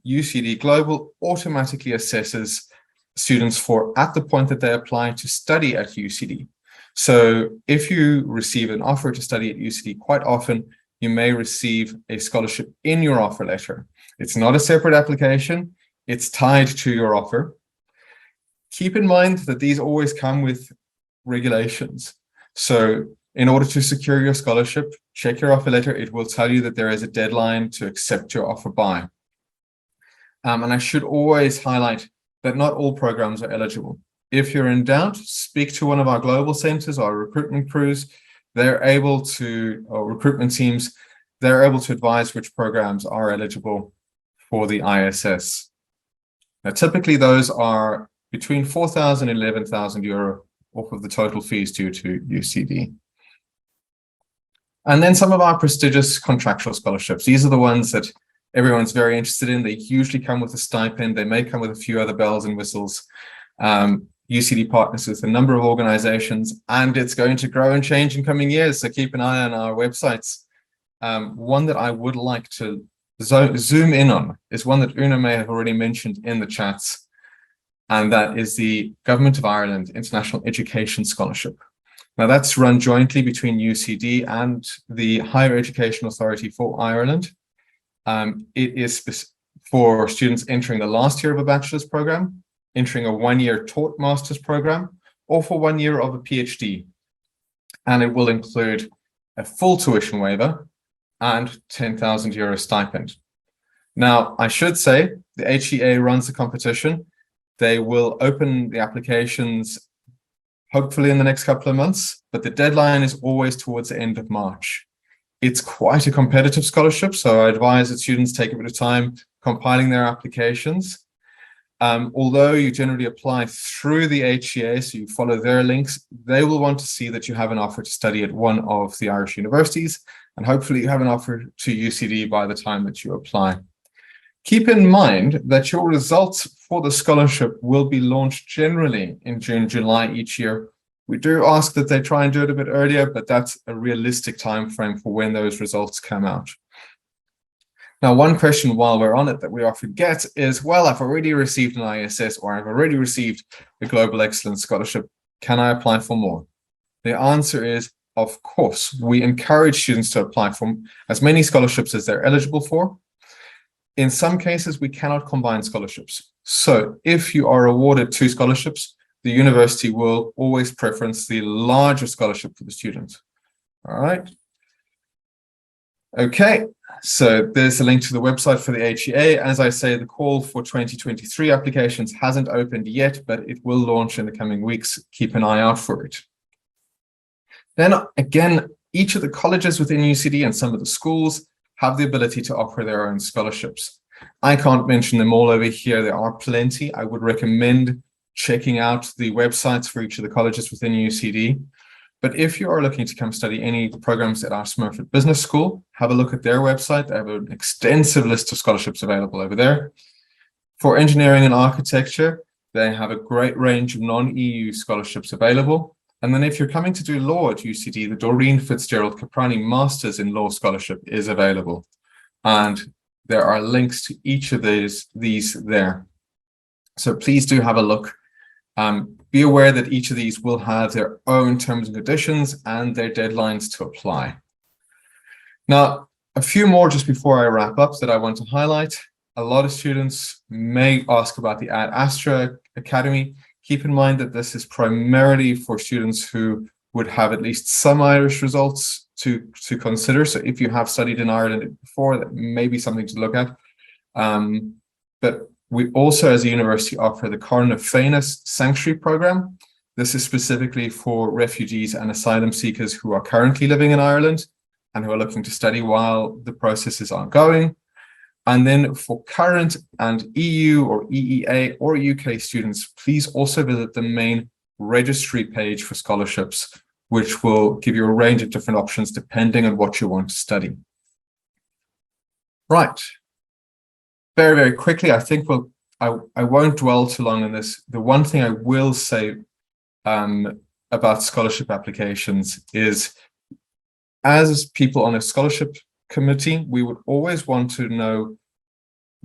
D: UCD Global automatically assesses students for at the point that they apply to study at UCD. So if you receive an offer to study at UCD, quite often you may receive a scholarship in your offer letter. It's not a separate application, it's tied to your offer. Keep in mind that these always come with regulations. So in order to secure your scholarship, check your offer letter. It will tell you that there is a deadline to accept your offer by. And I should always highlight that not all programs are eligible. If you're in doubt, speak to one of our global centers, our recruitment crews. They're able to, or recruitment teams, they're able to advise which programs are eligible for the ISS. Now, typically those are between 4,000 and 11,000 euro off of the total fees due to UCD. And then some of our prestigious contractual scholarships. These are the ones that everyone's very interested in. They usually come with a stipend. They may come with a few other bells and whistles. UCD partners with a number of organizations, and it's going to grow and change in coming years. So keep an eye on our websites. One that I would like to zoom in on is one that Una may have already mentioned in the chats, and that is the Government of Ireland International Education Scholarship. Now that's run jointly between UCD and the Higher Education Authority for Ireland. It is for students entering the last year of a bachelor's program, entering a 1-year taught master's program or for 1 year of a PhD. And it will include a full tuition waiver and €10,000 stipend. Now, I should say the HEA runs the competition. They will open the applications hopefully in the next couple of months, but the deadline is always towards the end of March. It's quite a competitive scholarship, so I advise that students take a bit of time compiling their applications. Although you generally apply through the HEA, so you follow their links, they will want to see that you have an offer to study at one of the Irish universities, and hopefully you have an offer to UCD by the time that you apply. Keep in mind that your results for the scholarship will be launched generally in June, July each year. We do ask that they try and do it a bit earlier, but that's a realistic time frame for when those results come out. Now, one question while we're on it that we often get is, well, I've already received an ISS or I've already received a Global Excellence Scholarship. Can I apply for more? The answer is, of course. We encourage students to apply for as many scholarships as they're eligible for. In some cases, we cannot combine scholarships. So if you are awarded 2 scholarships, the university will always preference the larger scholarship for the student. All right. Okay, so there's a link to the website for the HEA. As I say, the call for 2023 applications hasn't opened yet, but it will launch in the coming weeks. Keep an eye out for it. Then again, each of the colleges within UCD and some of the schools have the ability to offer their own scholarships. I can't mention them all over here. There are plenty. I would recommend checking out the websites for each of the colleges within UCD. But if you are looking to come study any programs at our Smurfit Business School, have a look at their website. They have an extensive list of scholarships available over there. For engineering and architecture, they have a great range of non-EU scholarships available. And then if you're coming to do law at UCD, the Doreen Fitzgerald Caprani Masters in Law Scholarship is available. And there are links to each of these there. So please do have a look. Be aware that each of these will have their own terms and conditions and their deadlines to apply. Now, a few more just before I wrap up that I want to highlight. A lot of students may ask about the Ad Astra Academy. Keep in mind that this is primarily for students who would have at least some Irish results to consider. So if you have studied in Ireland before, that may be something to look at. But we also, as a university, offer the Corna Féinis Sanctuary Program. This is specifically for refugees and asylum seekers who are currently living in Ireland and who are looking to study while the process is ongoing. And then for current and EU or EEA or UK students, please also visit the main registry page for scholarships, which will give you a range of different options depending on what you want to study. Right. Very, very quickly, I think I won't dwell too long on this. The one thing I will say about scholarship applications is, as people on a scholarship committee, we would always want to know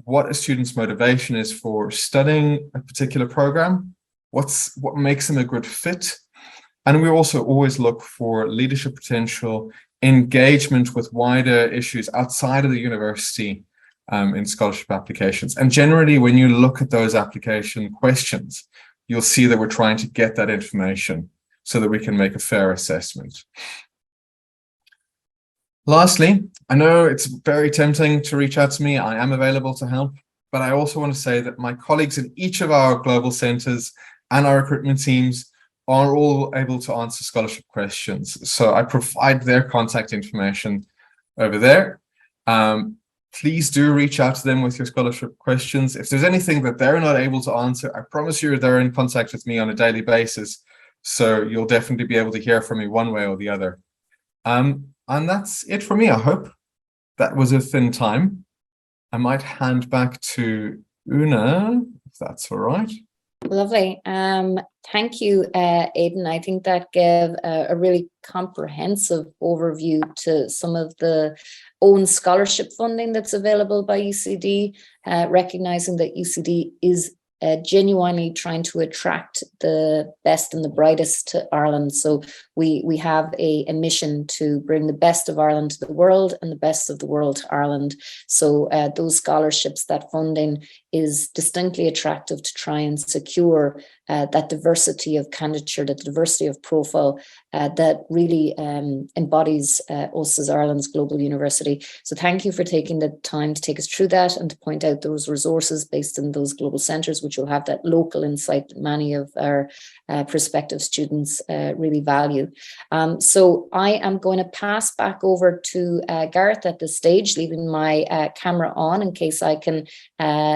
D: what a student's motivation is for studying a particular program, what makes them a good fit. And we also always look for leadership potential, engagement with wider issues outside of the university in scholarship applications. And generally, when you look at those application questions, you'll see that we're trying to get that information so that we can make a fair assessment. Lastly, I know it's very tempting to reach out to me. I am available to help, but I also want to say that my colleagues in each of our global centers and our recruitment teams are all able to answer scholarship questions. So I provide their contact information over there. Please do reach out to them with your scholarship questions. If there's anything that they're not able to answer, I promise you they're in contact with me on a daily basis. So you'll definitely be able to hear from me one way or the other. And that's it for me. I hope that was within time. I might hand back to Una, if that's all right.
B: Lovely. Thank you, Aidan. I think that gave a really comprehensive overview to some of the own scholarship funding that's available by UCD, recognizing that UCD is genuinely trying to attract the best and the brightest to Ireland. So we have a mission to bring the best of Ireland to the world and the best of the world to Ireland. So those scholarships, that funding is distinctly attractive to try and secure that diversity of candidature, that diversity of profile that really embodies us as Ireland's global university. So thank you for taking the time to take us through that and to point out those resources based in those global centres, which will have that local insight that many of our prospective students really value. So I am going to pass back over to Gareth at this stage, leaving my camera on in case I can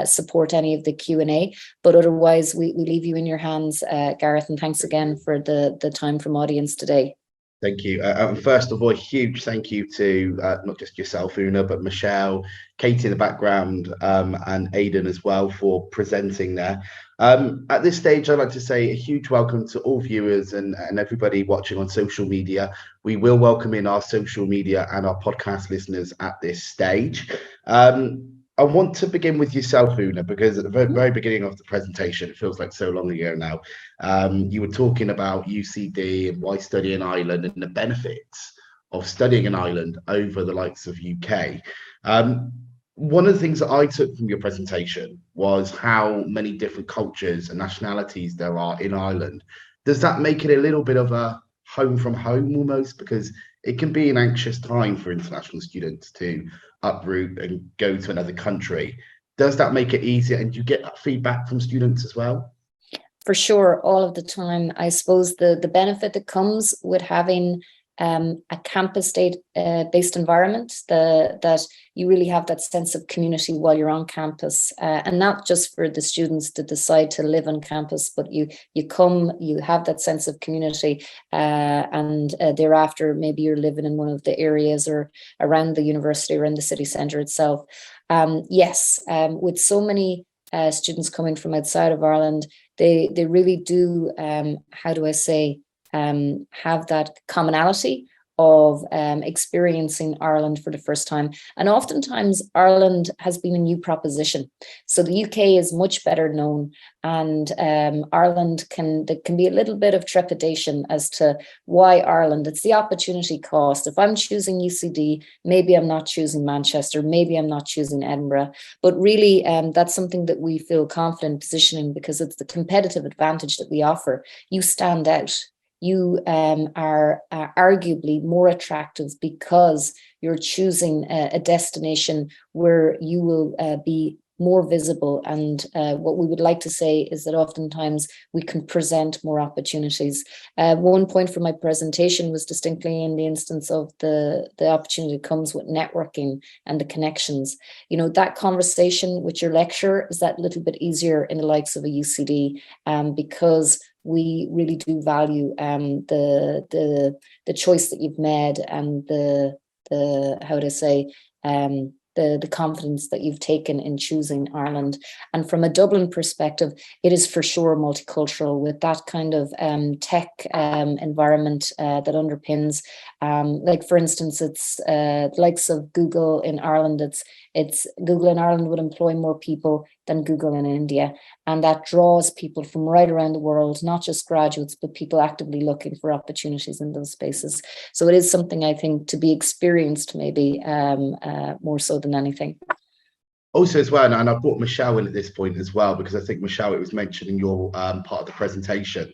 B: support any of the Q&A, but otherwise we leave you in your hands, Gareth, and thanks again for the time from audience today.
A: Thank you. First of all, a huge thank you to not just yourself, Una, but Michelle, Katie in the background, and Aidan as well for presenting there. At this stage, I'd like to say a huge welcome to all viewers and everybody watching on social media. We will welcome in our social media and our podcast listeners at this stage. I want to begin with yourself, Una, because at the very beginning of the presentation, it feels like so long ago now, you were talking about UCD and why study in Ireland and the benefits of studying in Ireland over the likes of UK. One of the things that I took from your presentation was how many different cultures and nationalities there are in Ireland. Does that make it a little bit of a home from home almost? Because it can be an anxious time for international students to uproot and go to another country. Does that make it easier? And do you get that feedback from students as well?
B: For sure, all of the time. I suppose the benefit that comes with having a campus-based environment, that you really have that sense of community while you're on campus, and not just for the students to decide to live on campus, but you come, you have that sense of community, and thereafter maybe you're living in one of the areas or around the university or in the city centre itself. Yes, with so many students coming from outside of Ireland, they really do, how do I say, have that commonality of experiencing Ireland for the first time. And oftentimes Ireland has been a new proposition. So the UK is much better known, and Ireland there can be a little bit of trepidation as to why Ireland. It's the opportunity cost. If I'm choosing UCD, maybe I'm not choosing Manchester, maybe I'm not choosing Edinburgh, but really that's something that we feel confident positioning because it's the competitive advantage that we offer. You stand out. You are arguably more attractive because you're choosing a destination where you will be more visible. And what we would like to say is that oftentimes we can present more opportunities. One point from my presentation was distinctly in the instance of the opportunity that comes with networking and the connections. You know, that conversation with your lecturer is that little bit easier in the likes of a UCD because we really do value the choice that you've made and the how to say the confidence that you've taken in choosing Ireland. And from a Dublin perspective, it is for sure multicultural with that kind of tech environment that underpins, like for instance, it's the likes of Google in Ireland. It's Google in Ireland would employ more people than Google in India. And that draws people from right around the world, not just graduates, but people actively looking for opportunities in those spaces. So it is something I think to be experienced maybe more so than anything.
A: Also as well, and I brought Michelle in at this point as well, because I think, Michelle, it was mentioned in your part of the presentation,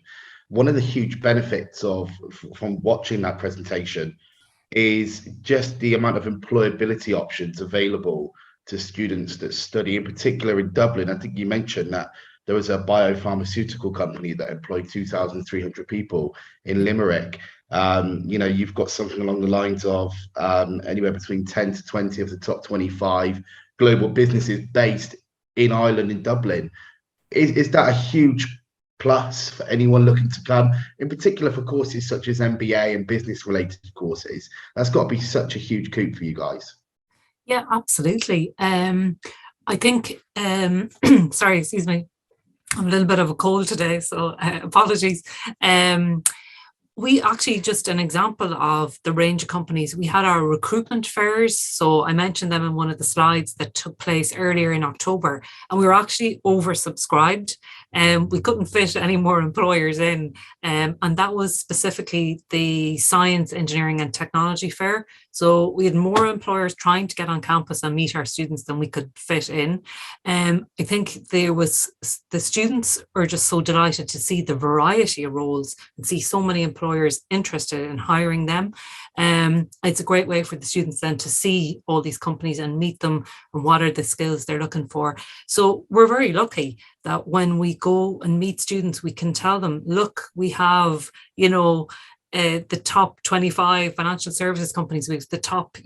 A: one of the huge benefits from watching that presentation is just the amount of employability options available to students that study, in particular in Dublin. I think you mentioned that there was a biopharmaceutical company that employed 2,300 people in Limerick. You know, you've got something along the lines of anywhere between 10 to 20 of the top 25 global businesses based in Ireland, in Dublin. Is that a huge plus for anyone looking to come, in particular for courses such as MBA and business related courses? That's got to be such a huge coup for you guys.
C: Yeah, absolutely. I think, sorry, excuse me, I'm a little bit of a cold today, so apologies. We actually, just an example of the range of companies, we had our recruitment fairs. So I mentioned them in one of the slides that took place earlier in October, and we were actually oversubscribed, and we couldn't fit any more employers in. And that was specifically the Science, Engineering and Technology Fair. So we had more employers trying to get on campus and meet our students than we could fit in. I think the students are just so delighted to see the variety of roles and see so many employers interested in hiring them. It's a great way for the students then to see all these companies and meet them and what are the skills they're looking for. So we're very lucky that when we go and meet students, we can tell them, look, we have, the top 25 financial services companies. We've the top,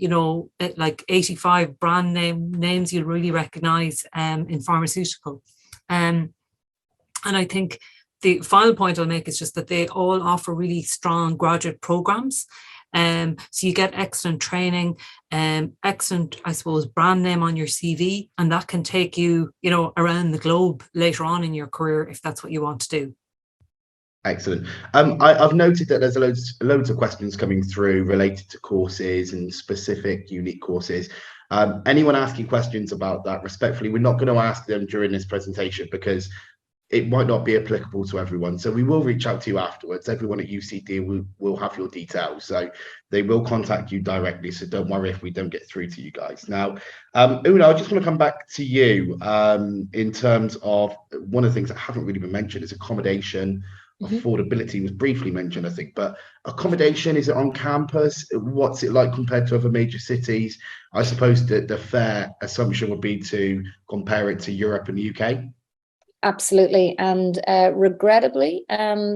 C: like 85 brand names you'll really recognize in pharmaceutical. And I think the final point I'll make is just that they all offer really strong graduate programs. So you get excellent training, excellent, I suppose, brand name on your CV, and that can take you, around the globe later on in your career if that's what you want to do.
A: Excellent. I've noted that there's loads of questions coming through related to courses and specific unique courses. Anyone asking questions about that, respectfully, we're not going to ask them during this presentation because it might not be applicable to everyone. So we will reach out to you afterwards. Everyone at UCD will have your details. So they will contact you directly. So don't worry if we don't get through to you guys. Now, Una, I just want to come back to you in terms of one of the things that haven't really been mentioned is accommodation. Affordability was briefly mentioned, I think, but accommodation, is it on campus? What's it like compared to other major cities? I suppose that the fair assumption would be to compare it to Europe and the UK.
B: Absolutely. And regrettably,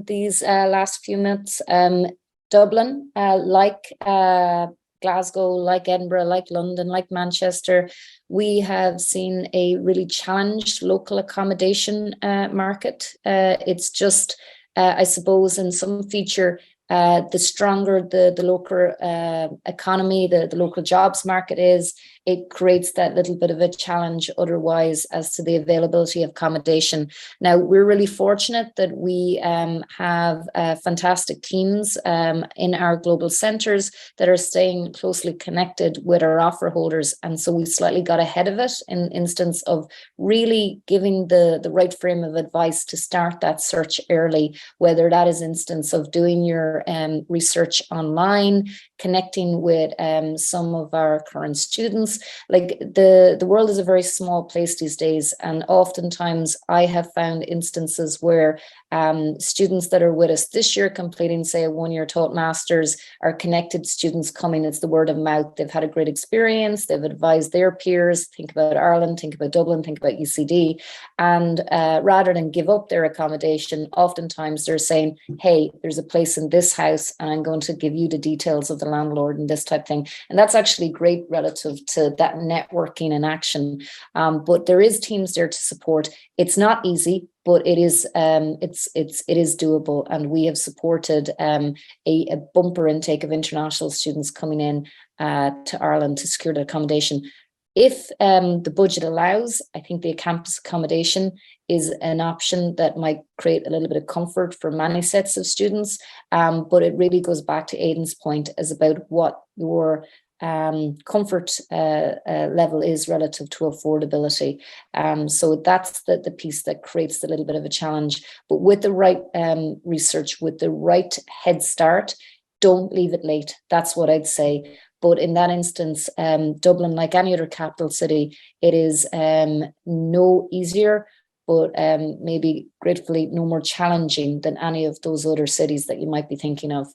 B: these last few months, Dublin, like Glasgow, like Edinburgh, like London, like Manchester, we have seen a really challenged local accommodation market. It's just, I suppose, in some feature, the stronger the local economy, the local jobs market is, it creates that little bit of a challenge otherwise as to the availability of accommodation. Now, we're really fortunate that we have fantastic teams in our global centres that are staying closely connected with our offer holders. And so we slightly got ahead of it in instance of really giving the right frame of advice to start that search early, whether that is instance of doing your research online, connecting with some of our current students. Like the world is a very small place these days, and oftentimes I have found instances where students that are with us this year completing, say, a one-year taught master's are connected students coming. It's the word of mouth. They've had a great experience. They've advised their peers, think about Ireland, think about Dublin, think about UCD. And rather than give up their accommodation, oftentimes they're saying, hey, there's a place in this house and I'm going to give you the details of the landlord and this type of thing. And that's actually great relative to that networking in action. But there is teams there to support. It's not easy, but it is it is doable, and we have supported a bumper intake of international students coming in to Ireland to secure the accommodation. If the budget allows, I think the campus accommodation is an option that might create a little bit of comfort for many sets of students, but it really goes back to Aidan's point as about what your comfort level is relative to affordability. So that's the piece that creates the little bit of a challenge. But with the right research, with the right head start, don't leave it late. That's what I'd say. But in that instance, Dublin, like any other capital city, it is no easier, but maybe gratefully no more challenging than any of those other cities that you might be thinking of.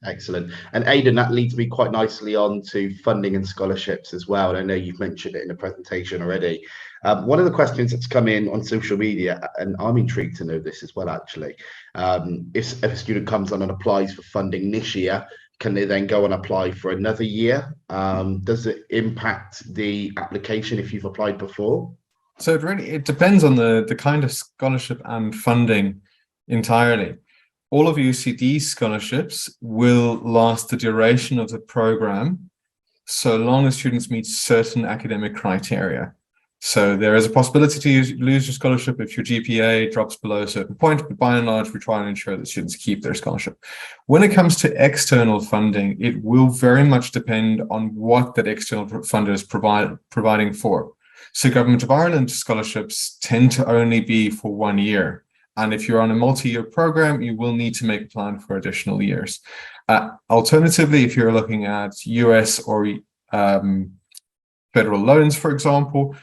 A: Excellent. And Aidan, that leads me quite nicely on to funding and scholarships as well. And I know you've mentioned it in the presentation already. One of the questions that's come in on social media, and I'm intrigued to know this as well, actually, if a student comes on and applies for funding this year, can they then go and apply for another year? Does it impact the application if you've applied before?
D: So it depends on the kind of scholarship and funding entirely. All of UCD's scholarships will last the duration of the program, so long as students meet certain academic criteria. So there is a possibility to lose your scholarship if your GPA drops below a certain point, but by and large, we try and ensure that students keep their scholarship. When it comes to external funding, it will very much depend on what that external funder is providing for. So Government of Ireland scholarships tend to only be for 1 year. And if you're on a multi-year program, you will need to make a plan for additional years. Alternatively, if you're looking at US or federal loans, for example,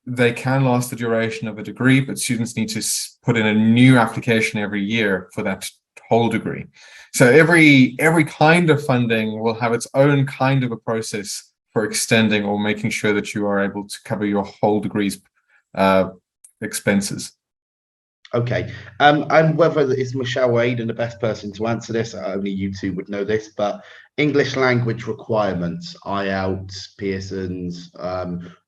D: they can last the duration of a degree, but students need to put in a new application every year for that whole degree. So every kind of funding will have its own kind of a process for extending or making sure that you are able to cover your whole degree's expenses.
A: Okay, and whether it's Michelle or Aidan the best person to answer this, only you two would know this, but English language requirements, IELTS, Pearson's,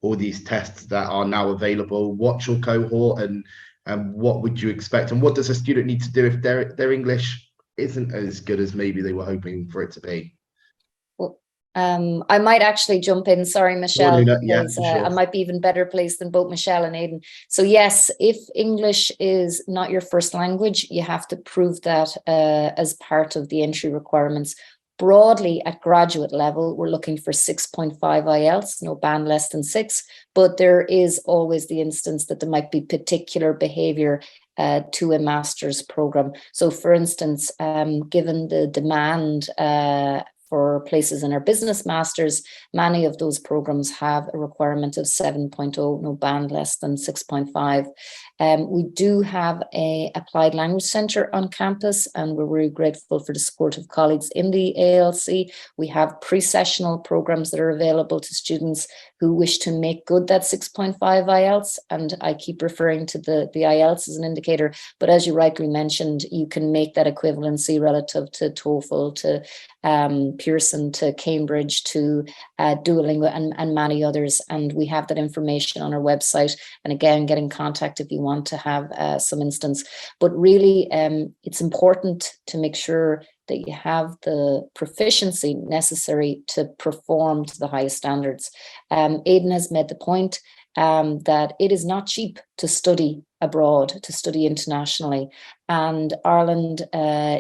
A: all these tests that are now available, what's your cohort and what would you expect? And what does a student need to do if their English isn't as good as maybe they were hoping for it to be?
B: I might actually jump in. Sorry, Michelle,
A: Yeah,
B: because
A: sure.
B: I might be even better placed than both Michelle and Aidan. So yes, if English is not your first language, you have to prove that as part of the entry requirements. Broadly, at graduate level, we're looking for 6.5 IELTS, no band less than 6, but there is always the instance that there might be particular behaviour to a master's programme. So for instance, given the demand for places in our business masters, many of those programs have a requirement of 7.0, no band less than 6.5. We do have a applied language centre on campus, and we're very grateful for the support of colleagues in the ALC. We have pre-sessional programs that are available to students who wish to make good that 6.5 IELTS, and I keep referring to the IELTS as an indicator, but as you rightly mentioned, you can make that equivalency relative to TOEFL, to Pearson, to Cambridge, to Duolingo, and many others, and we have that information on our website. And again, get in contact if you want to have some instance. But really, it's important to make sure that you have the proficiency necessary to perform to the highest standards. Aidan has made the point that it is not cheap to study abroad, to study internationally. And Ireland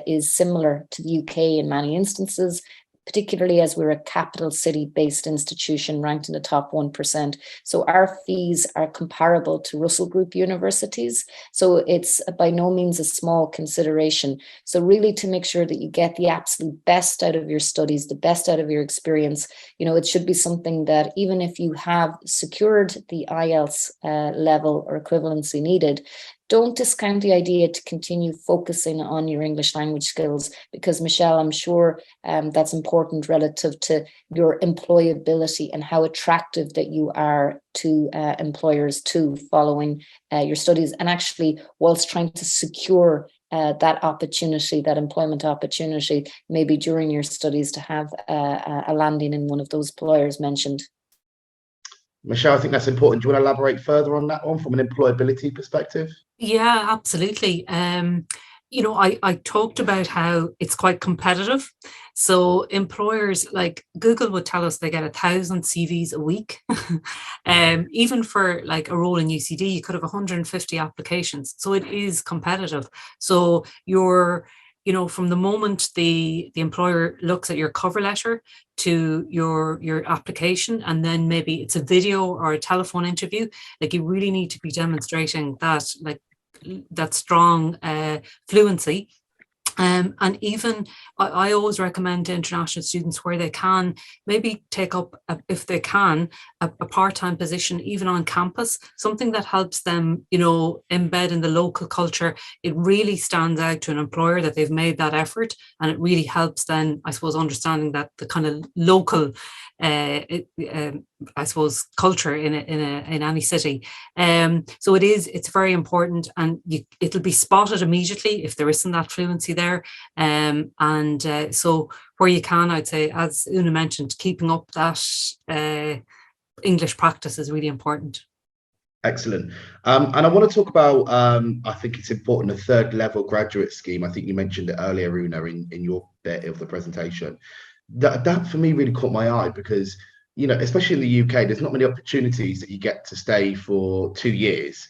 B: is similar to the UK in many instances, particularly as we're a capital city-based institution ranked in the top 1%. So our fees are comparable to Russell Group universities. So it's by no means a small consideration. So really, to make sure that you get the absolute best out of your studies, the best out of your experience, it should be something that even if you have secured the IELTS level or equivalency needed, don't discount the idea to continue focusing on your English language skills, because Michelle, I'm sure that's important relative to your employability and how attractive that you are to employers too, following your studies, and actually whilst trying to secure that opportunity, that employment opportunity, maybe during your studies, to have a landing in one of those employers mentioned.
A: Michelle, I think that's important. Do you want to elaborate further on that one from an employability perspective?
C: Yeah, absolutely. I talked about how it's quite competitive. So employers like Google would tell us they get 1,000 CVs a week. Even for like a role in UCD, you could have 150 applications. So it is competitive. So from the moment the employer looks at your cover letter to your application, and then maybe it's a video or a telephone interview, like you really need to be demonstrating that strong fluency. And even I always recommend to international students where they can maybe take up, if they can, a part-time position, even on campus, something that helps them, embed in the local culture. It really stands out to an employer that they've made that effort, and it really helps then, I suppose, understanding that the kind of local, I suppose, culture in any city. So it's very important, and it'll be spotted immediately if there isn't that fluency there. So where you can, I'd say, as Una mentioned, keeping up that English practice is really important.
A: Excellent. And I want to talk about, I think it's important, a third level graduate scheme. I think you mentioned it earlier, Una, in your bit of the presentation. That for me really caught my eye, because especially in the UK, there's not many opportunities that you get to stay for 2 years,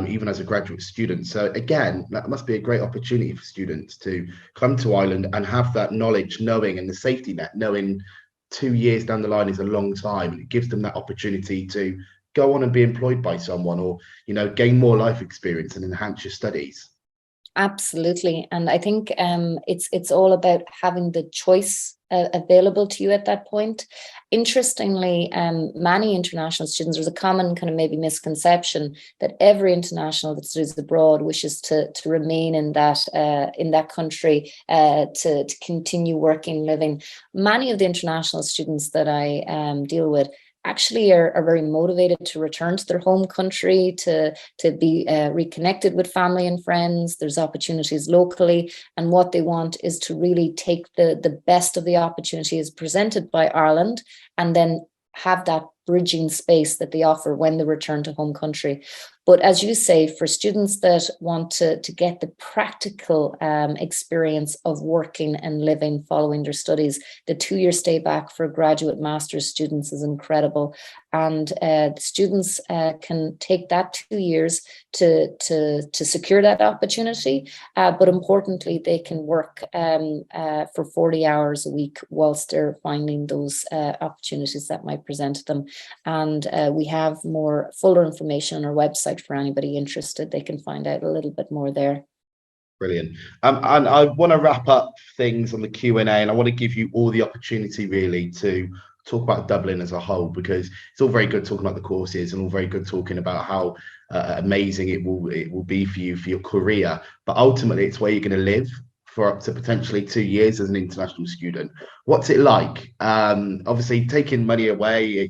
A: even as a graduate student. So again, that must be a great opportunity for students to come to Ireland and have that knowledge, knowing, and the safety net, knowing 2 years down the line is a long time. And it gives them that opportunity to go on and be employed by someone, or, gain more life experience and enhance your studies.
B: Absolutely. And I think it's all about having the choice available to you at that point. Interestingly, many international students, there's a common kind of maybe misconception that every international that studies abroad wishes to remain in that country to continue working, living. Many of the international students that I deal with actually are very motivated to return to their home country, to be reconnected with family and friends. There's opportunities locally, and what they want is to really take the best of the opportunities presented by Ireland, and then have that bridging space that they offer when they return to home country. But as you say, for students that want to get the practical experience of working and living following their studies, the 2-year stay back for graduate master's students is incredible. And students can take that 2 years to secure that opportunity. But importantly, they can work for 40 hours a week whilst they're finding those opportunities that might present to them. And we have more fuller information on our website for anybody interested. They can find out a little bit more there.
A: Brilliant. And I want to wrap up things on the Q&A, and I want to give you all the opportunity really to talk about Dublin as a whole, because it's all very good talking about the courses and all very good talking about how amazing it will be for you for your career, but ultimately it's where you're going to live for up to potentially 2 years as an international student. What's it like? Obviously, taking money away,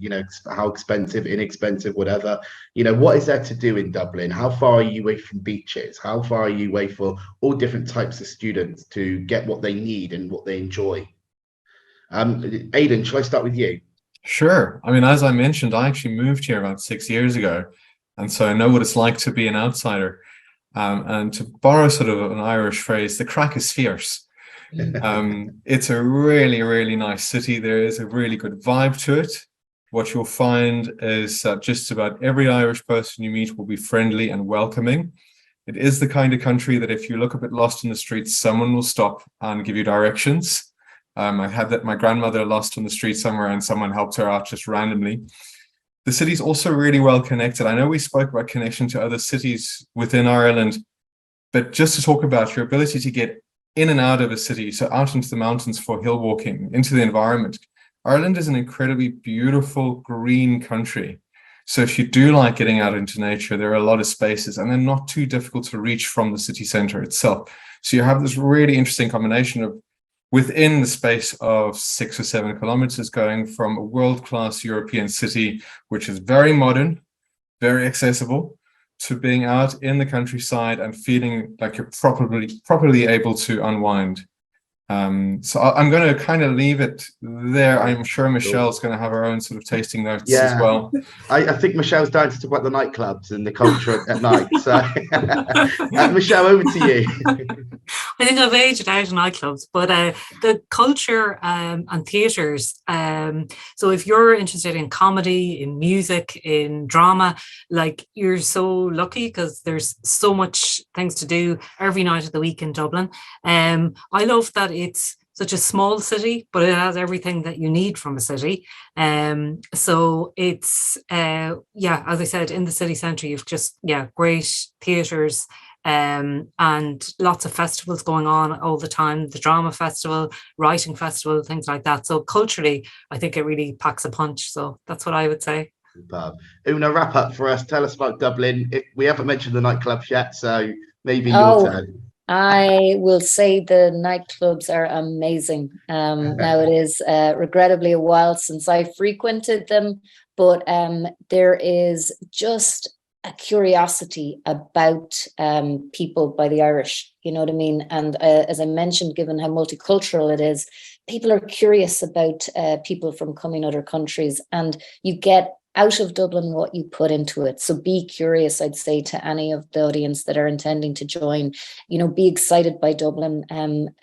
A: how expensive, inexpensive, whatever, what is there to do in Dublin? How far are you away from beaches? How far are you away for all different types of students to get what they need and what they enjoy? Aidan, shall I start with you?
D: Sure. I mean, as I mentioned, I actually moved here about 6 years ago, and so I know what it's like to be an outsider. And to borrow sort of an Irish phrase, the crack is fierce. It's a really, really nice city. There is a really good vibe to it. What you'll find is that just about every Irish person you meet will be friendly and welcoming. It is the kind of country that if you look a bit lost in the streets, someone will stop and give you directions. I had that my grandmother lost on the street somewhere and someone helped her out just randomly. The city's also really well connected. I know we spoke about connection to other cities within Ireland, but just to talk about your ability to get in and out of a city, so out into the mountains for hill walking, into the environment. Ireland is an incredibly beautiful green country. So if you do like getting out into nature, there are a lot of spaces and they're not too difficult to reach from the city centre itself. So you have this really interesting combination of within the space of 6 or 7 kilometers, going from a world-class European city, which is very modern, very accessible, to being out in the countryside and feeling like you're properly able to unwind. So I'm going to kind of leave it there. I'm sure Michelle's going to have her own sort of tasting notes as well.
A: I think Michelle's down to talk about the nightclubs and the culture at night. So, Michelle, over to you.
C: I think I've aged out in nightclubs, but the culture and theatres. So if you're interested in comedy, in music, in drama, like you're so lucky because there's so much things to do every night of the week in Dublin. I love that it's such a small city, but it has everything that you need from a city. So it's, as I said, in the city centre, you've just, great theatres and lots of festivals going on all the time, the drama festival, writing festival, things like that. So culturally, I think it really packs a punch. So that's what I would say.
A: Una, wrap up for us. Tell us about Dublin. We haven't mentioned the nightclubs yet, so maybe your turn.
B: I will say the nightclubs are amazing. Now it is regrettably a while since I frequented them, but there is just a curiosity about people by the Irish, you know what I mean? And as I mentioned, given how multicultural it is, people are curious about people from coming other countries, and you get out of Dublin what you put into it. So be curious, I'd say, to any of the audience that are intending to join. Be excited by Dublin,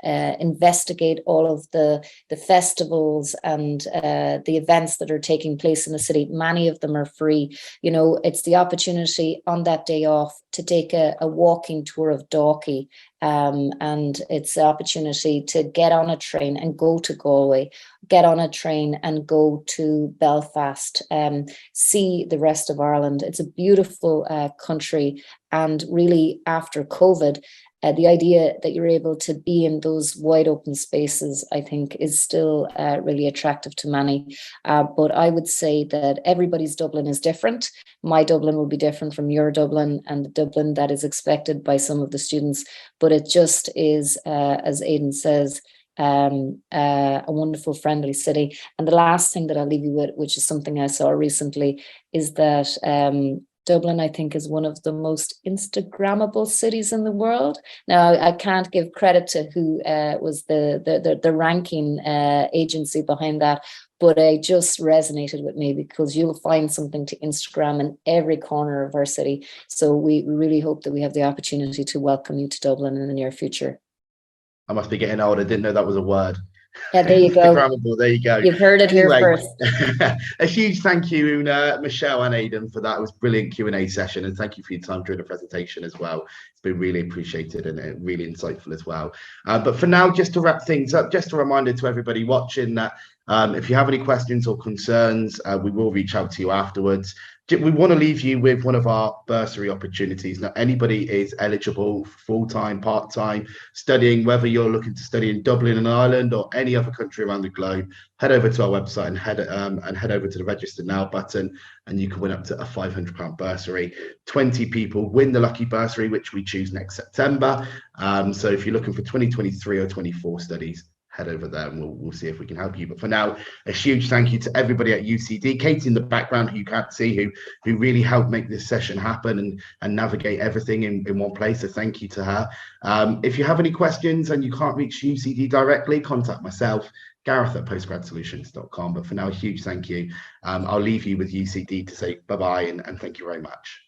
B: investigate all of the festivals and the events that are taking place in the city. Many of them are free. It's the opportunity on that day off to take a walking tour of Dalkey, and it's the opportunity to get on a train and go to Galway, get on a train and go to Belfast, see the rest of Ireland. It's a beautiful country, and really after COVID, the idea that you're able to be in those wide open spaces, I think, is still really attractive to many. But I would say that everybody's Dublin is different. My Dublin will be different from your Dublin and the Dublin that is expected by some of the students. But it just is, as Aidan says, a wonderful, friendly city. And the last thing that I'll leave you with, which is something I saw recently, is that Dublin, I think, is one of the most Instagrammable cities in the world. Now, I can't give credit to who was the ranking agency behind that, but it just resonated with me, because you'll find something to Instagram in every corner of our city. So we really hope that we have the opportunity to welcome you to Dublin in the near future.
A: I must be getting old. I didn't know that was a word.
B: Yeah, there you go.
A: There you go.
B: You've heard it
A: Anyway,
B: here first.
A: A huge thank you, Una, Michelle, and Aidan, for that. It was a brilliant Q&A session, and thank you for your time during the presentation as well. It's been really appreciated and really insightful as well. But for now, just to wrap things up, just a reminder to everybody watching that if you have any questions or concerns, we will reach out to you afterwards. We want to leave you with one of our bursary opportunities. Now, anybody is eligible for full-time, part-time studying, whether you're looking to study in Dublin and Ireland or any other country around the globe. Head over to our website and head over to the Register Now button, and you can win up to a £500 bursary. 20 people win the lucky bursary, which we choose next September. So if you're looking for 2023 or 24 studies, head over there and we'll see if we can help you. But for now, a huge thank you to everybody at UCD, Katie in the background, who you can't see, who really helped make this session happen and navigate everything in one place. So thank you to her. If you have any questions and you can't reach UCD directly, contact myself, Gareth at postgradsolutions.com. But for now, a huge thank you. I'll leave you with UCD to say bye-bye and thank you very much.